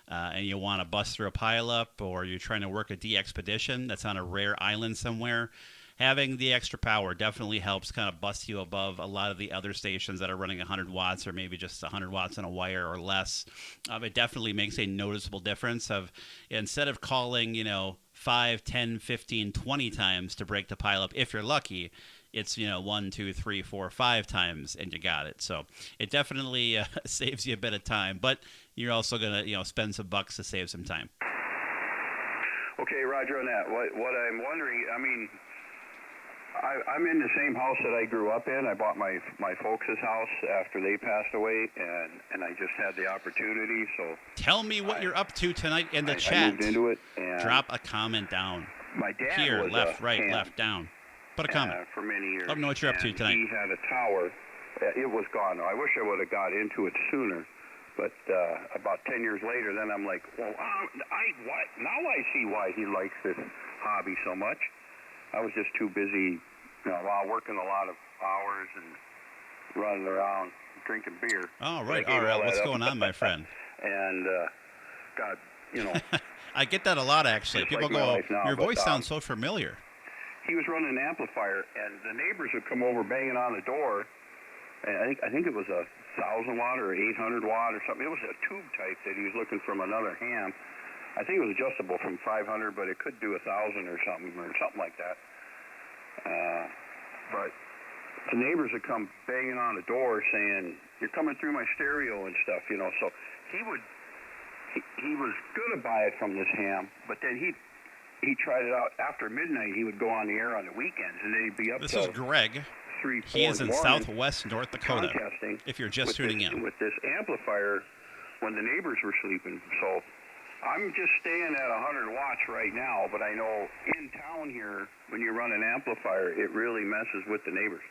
and you want to bust through a pileup, or you're trying to work a DXpedition that's on a rare island somewhere. Having the extra power definitely helps kind of bust you above a lot of the other stations that are running 100 watts or maybe just 100 watts on a wire or less. It definitely makes a noticeable difference of, instead of calling, 5, 10, 15, 20 times to break the pileup, if you're lucky, it's 1, 2, 3, 4, 5 times and you got it. So it definitely saves you a bit of time, but you're also gonna spend some bucks to save some time. Okay, Roger on that. What I'm wondering, I mean, I'm in the same house that I grew up in. I bought my folks' house after they passed away, and I just had the opportunity. So tell me what you're up to tonight in the chat. I moved into it. And drop a comment down. My dad here, was left, right, ham, left, down. Put a comment. For many years. Let me know what you're up to tonight. He had a tower It was gone. I wish I would have got into it sooner. But about 10 years later, then I'm like, well, now I see why he likes this hobby so much. I was just too busy, while working a lot of hours and running around drinking beer. Oh, right. All right. What's going on, my friend? And God, I get that a lot, actually. People like my go, life now, your but, voice sounds so familiar. he was running an amplifier, and the neighbors would come over banging on the door. And I think it was a 1,000 watt or 800 watt or something. It was a tube type that he was looking from another ham. I think it was adjustable from 500, but it could do 1,000 or something like that. But the neighbors would come banging on the door saying, "You're coming through my stereo and stuff," So he was going to buy it from this ham, but then he tried it out after midnight. He would go on the air on the weekends, and then he'd be up. This is Greg. 3, 4 He is in morning, southwest North Dakota, if you're just tuning in. With this amplifier when the neighbors were sleeping. So I'm just staying at 100 watts right now, but I know in town here, when you run an amplifier, it really messes with the neighbors.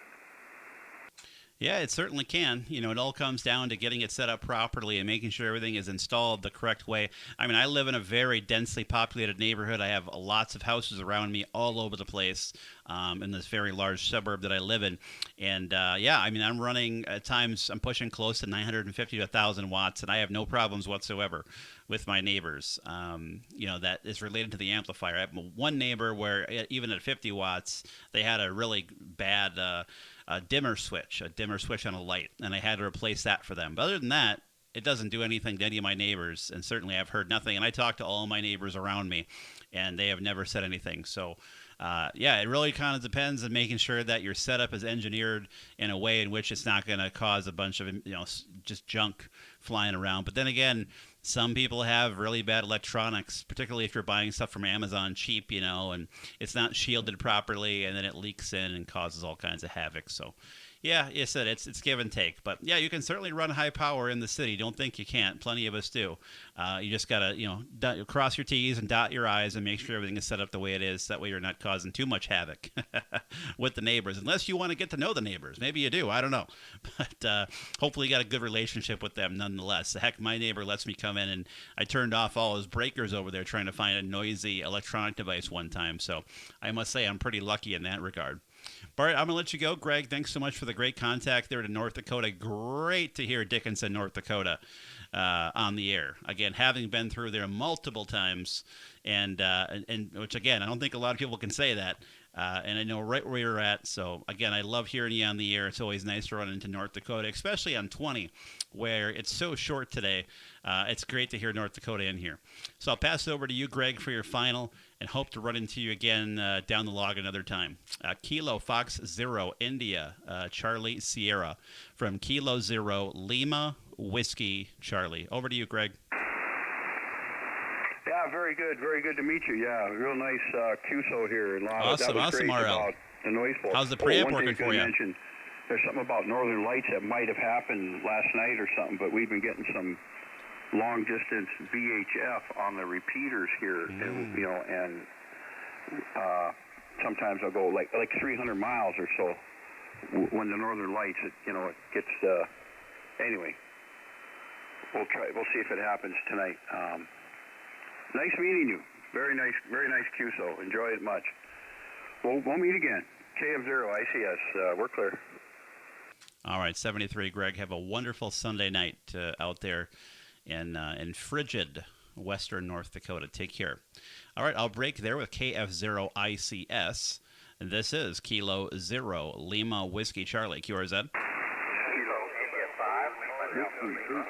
Yeah, it certainly can. It all comes down to getting it set up properly and making sure everything is installed the correct way. I mean, I live in a very densely populated neighborhood. I have lots of houses around me all over the place in this very large suburb that I live in. And, I'm running, at times, I'm pushing close to 950 to 1,000 watts, and I have no problems whatsoever with my neighbors, that is related to the amplifier. I have one neighbor where even at 50 watts, they had a really bad a dimmer switch on a light, and I had to replace that for them. But other than that, it doesn't do anything to any of my neighbors, and certainly I've heard nothing. And I talk to all my neighbors around me, and they have never said anything. So, it really kind of depends on making sure that your setup is engineered in a way in which it's not going to cause a bunch of just junk flying around. But then again, some people have really bad electronics, particularly if you're buying stuff from Amazon cheap, and it's not shielded properly, and then it leaks in and causes all kinds of havoc. So, yeah, you said it's give and take. But, yeah, you can certainly run high power in the city. Don't think you can't. Plenty of us do. You just got to, cross your T's and dot your I's and make sure everything is set up the way it is. That way you're not causing too much havoc with the neighbors, unless you want to get to know the neighbors. Maybe you do. I don't know. But hopefully you got a good relationship with them nonetheless. Heck, my neighbor lets me come in, and I turned off all his breakers over there trying to find a noisy electronic device one time. So I must say I'm pretty lucky in that regard. Bart, I'm going to let you go. Greg, thanks so much for the great contact there to North Dakota. Great to hear Dickinson, North Dakota on the air. Again, having been through there multiple times, and which, again, I don't think a lot of people can say that. And I know right where you're at. So, again, I love hearing you on the air. It's always nice to run into North Dakota, especially on 20, where it's so short today. It's great to hear North Dakota in here. So I'll pass it over to you, Greg, for your final, and hope to run into you again down the log another time. Kilo Fox Zero, India, Charlie Sierra. From Kilo Zero, Lima, Whiskey, Charlie. Over to you, Greg. Yeah, very good. Very good to meet you. Yeah, real nice QSO here. Awesome, awesome, RL. About the noise floor. How's the preamp working for you? Mention, there's something about northern lights that might have happened last night or something, but we've been getting some long distance VHF on the repeaters here, and sometimes I'll go like 300 miles or so when the northern lights, it gets. Anyway, we'll see if it happens tonight. Nice meeting you. Very nice QSO. Enjoy it much. We'll meet again. KF0 ICS. We're clear. All right, 73, Greg. Have a wonderful Sunday night out there in frigid western North Dakota. Take care. All right, I'll break there with KF0 ICS. And this is Kilo Zero, Lima Whiskey Charlie. QRZ. Kilo India 5, Lima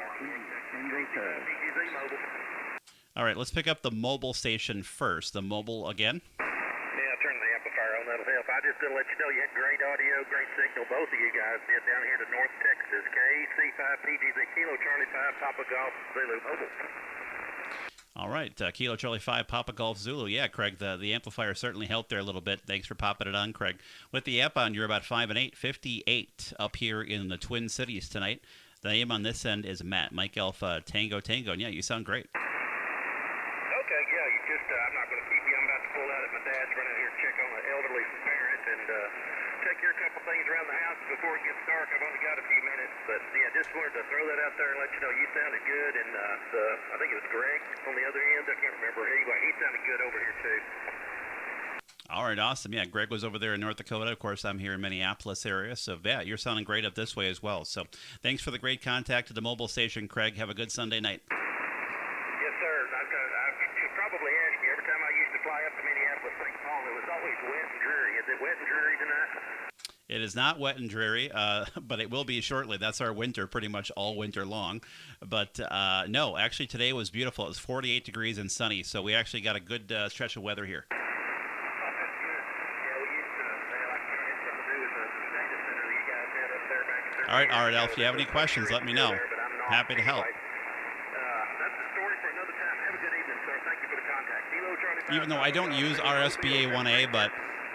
All right, let's pick up the mobile station first. The mobile again. Yeah, turn the amplifier on. That'll help. I just to let you know you had great audio, great signal. Both of you guys did down here to North Texas. KC5PGZ, Kilo Charlie 5, Papa Golf, Zulu, mobile. All right, Kilo Charlie 5, Papa Golf Zulu. Yeah, Craig, the amplifier certainly helped there a little bit. Thanks for popping it on, Craig. With the amp on, you're about 5 and 8, 58 up here in the Twin Cities tonight. The name on this end is Matt, Mike Alpha, Tango. And yeah, you sound great. Okay, yeah, I'm not going to keep you. I'm about to pull out at my dad's running here to check on an elderly parent, and take care of a couple things around the house before it gets dark. I've only got a few minutes, but yeah, just wanted to throw that out there and let you know you sounded good. And I think it was Greg on the other end. I can't remember. Anyway, he sounded good over here too. All right, awesome. Yeah, Greg was over there in North Dakota. Of course, I'm here in Minneapolis area. So, yeah, you're sounding great up this way as well. So, thanks for the great contact at the mobile station, Craig. Have a good Sunday night. Yes, sir. I should probably ask you, every time I used to fly up to Minneapolis, St. Paul, it was always wet and dreary. Is it wet and dreary tonight? It is not wet and dreary, but it will be shortly. That's our winter, pretty much all winter long. But no, actually today was beautiful. It was 48 degrees and sunny, so we actually got a good stretch of weather here. All right, RL, if you have any questions, let me know. Happy to help. That's the story for another time. Have a good evening, sir. Thank you for the contact. Kilo Charlie. Even though I don't use RSBA 1A, but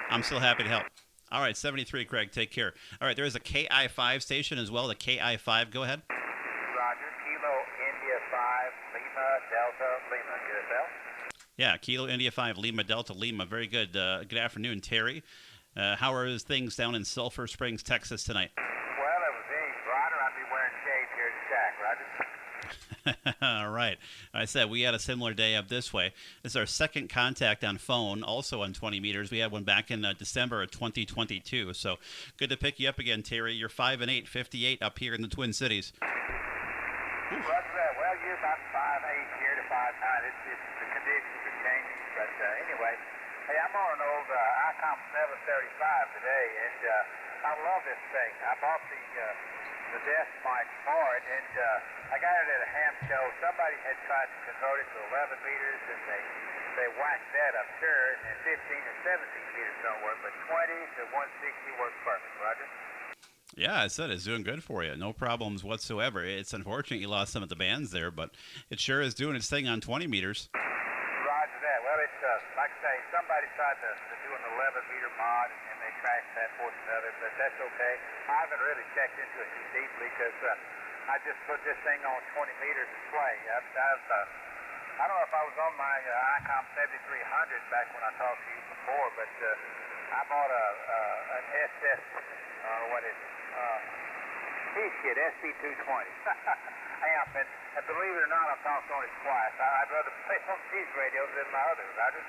I'm still happy to help. All right, 73, Craig, take care. All right, there is a KI5 station as well, the KI5. Go ahead. Roger. Kilo India 5, Lima, Delta, Lima. USL? Yeah, Kilo India 5, Lima, Delta, Lima. Very good. Good afternoon, Terry. How are things down in Sulphur Springs, Texas tonight? Well, it was easy, Roger. I'd be wearing shades here at the shack, Roger. All right. I said we had a similar day up this way. This is our second contact on phone, also on 20 meters. We had one back in December of 2022. So good to pick you up again, Terry. You're 5 and 8, 58 up here in the Twin Cities. Roger that. Well, you're about 5'8" here to 5'9". It's the conditions are changing. But anyway, hey, I'm on an old ICOM 735 today, and I love this thing. I bought the desk mic for it, and I got it at a ham show. Somebody had tried to convert it to 11 meters, and they whacked that up sure, and 15 and 17 meters don't work, but 20 to 160 works perfect, Roger. Yeah, I said it's doing good for you. No problems whatsoever. It's unfortunate you lost some of the bands there, but it sure is doing its thing on 20 meters. Roger that. Well, it's like I say, somebody tried to do an 11-meter mod, and they crashed that portion of it, but that's okay. I haven't really checked into it too deeply because I just put this thing on 20 meters to play. I don't know if I was on my ICOM 7300 back when I talked to you before, but I bought an SS, what is it? Heathkit SC220. And believe it or not, I've talked on it twice. I'd rather play on these radios than my others, Roger.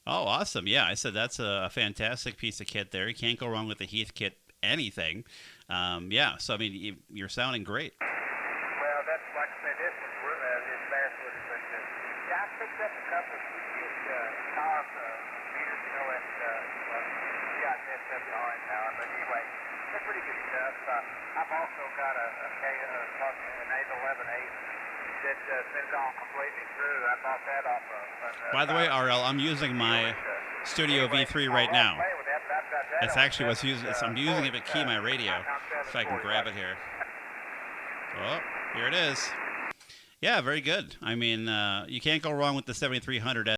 Oh, awesome. Yeah, I said that's a fantastic piece of kit there. You can't go wrong with the Heathkit anything. Yeah, so, I mean, you're sounding great. Well, that's like I said, this is fast with it. But yeah, I picked up a couple of Heathkit power meters, you know, we got SWR in power. But anyway, they're pretty good stuff. I've also got an 811A that's been gone completely through. I bought that off of. By the way, RL, I'm using my Studio V3 right now. That's actually what's using. I'm using it to key my radio. If I can grab it here. Oh, here it is. Yeah, very good. I mean, you can't go wrong with the 7300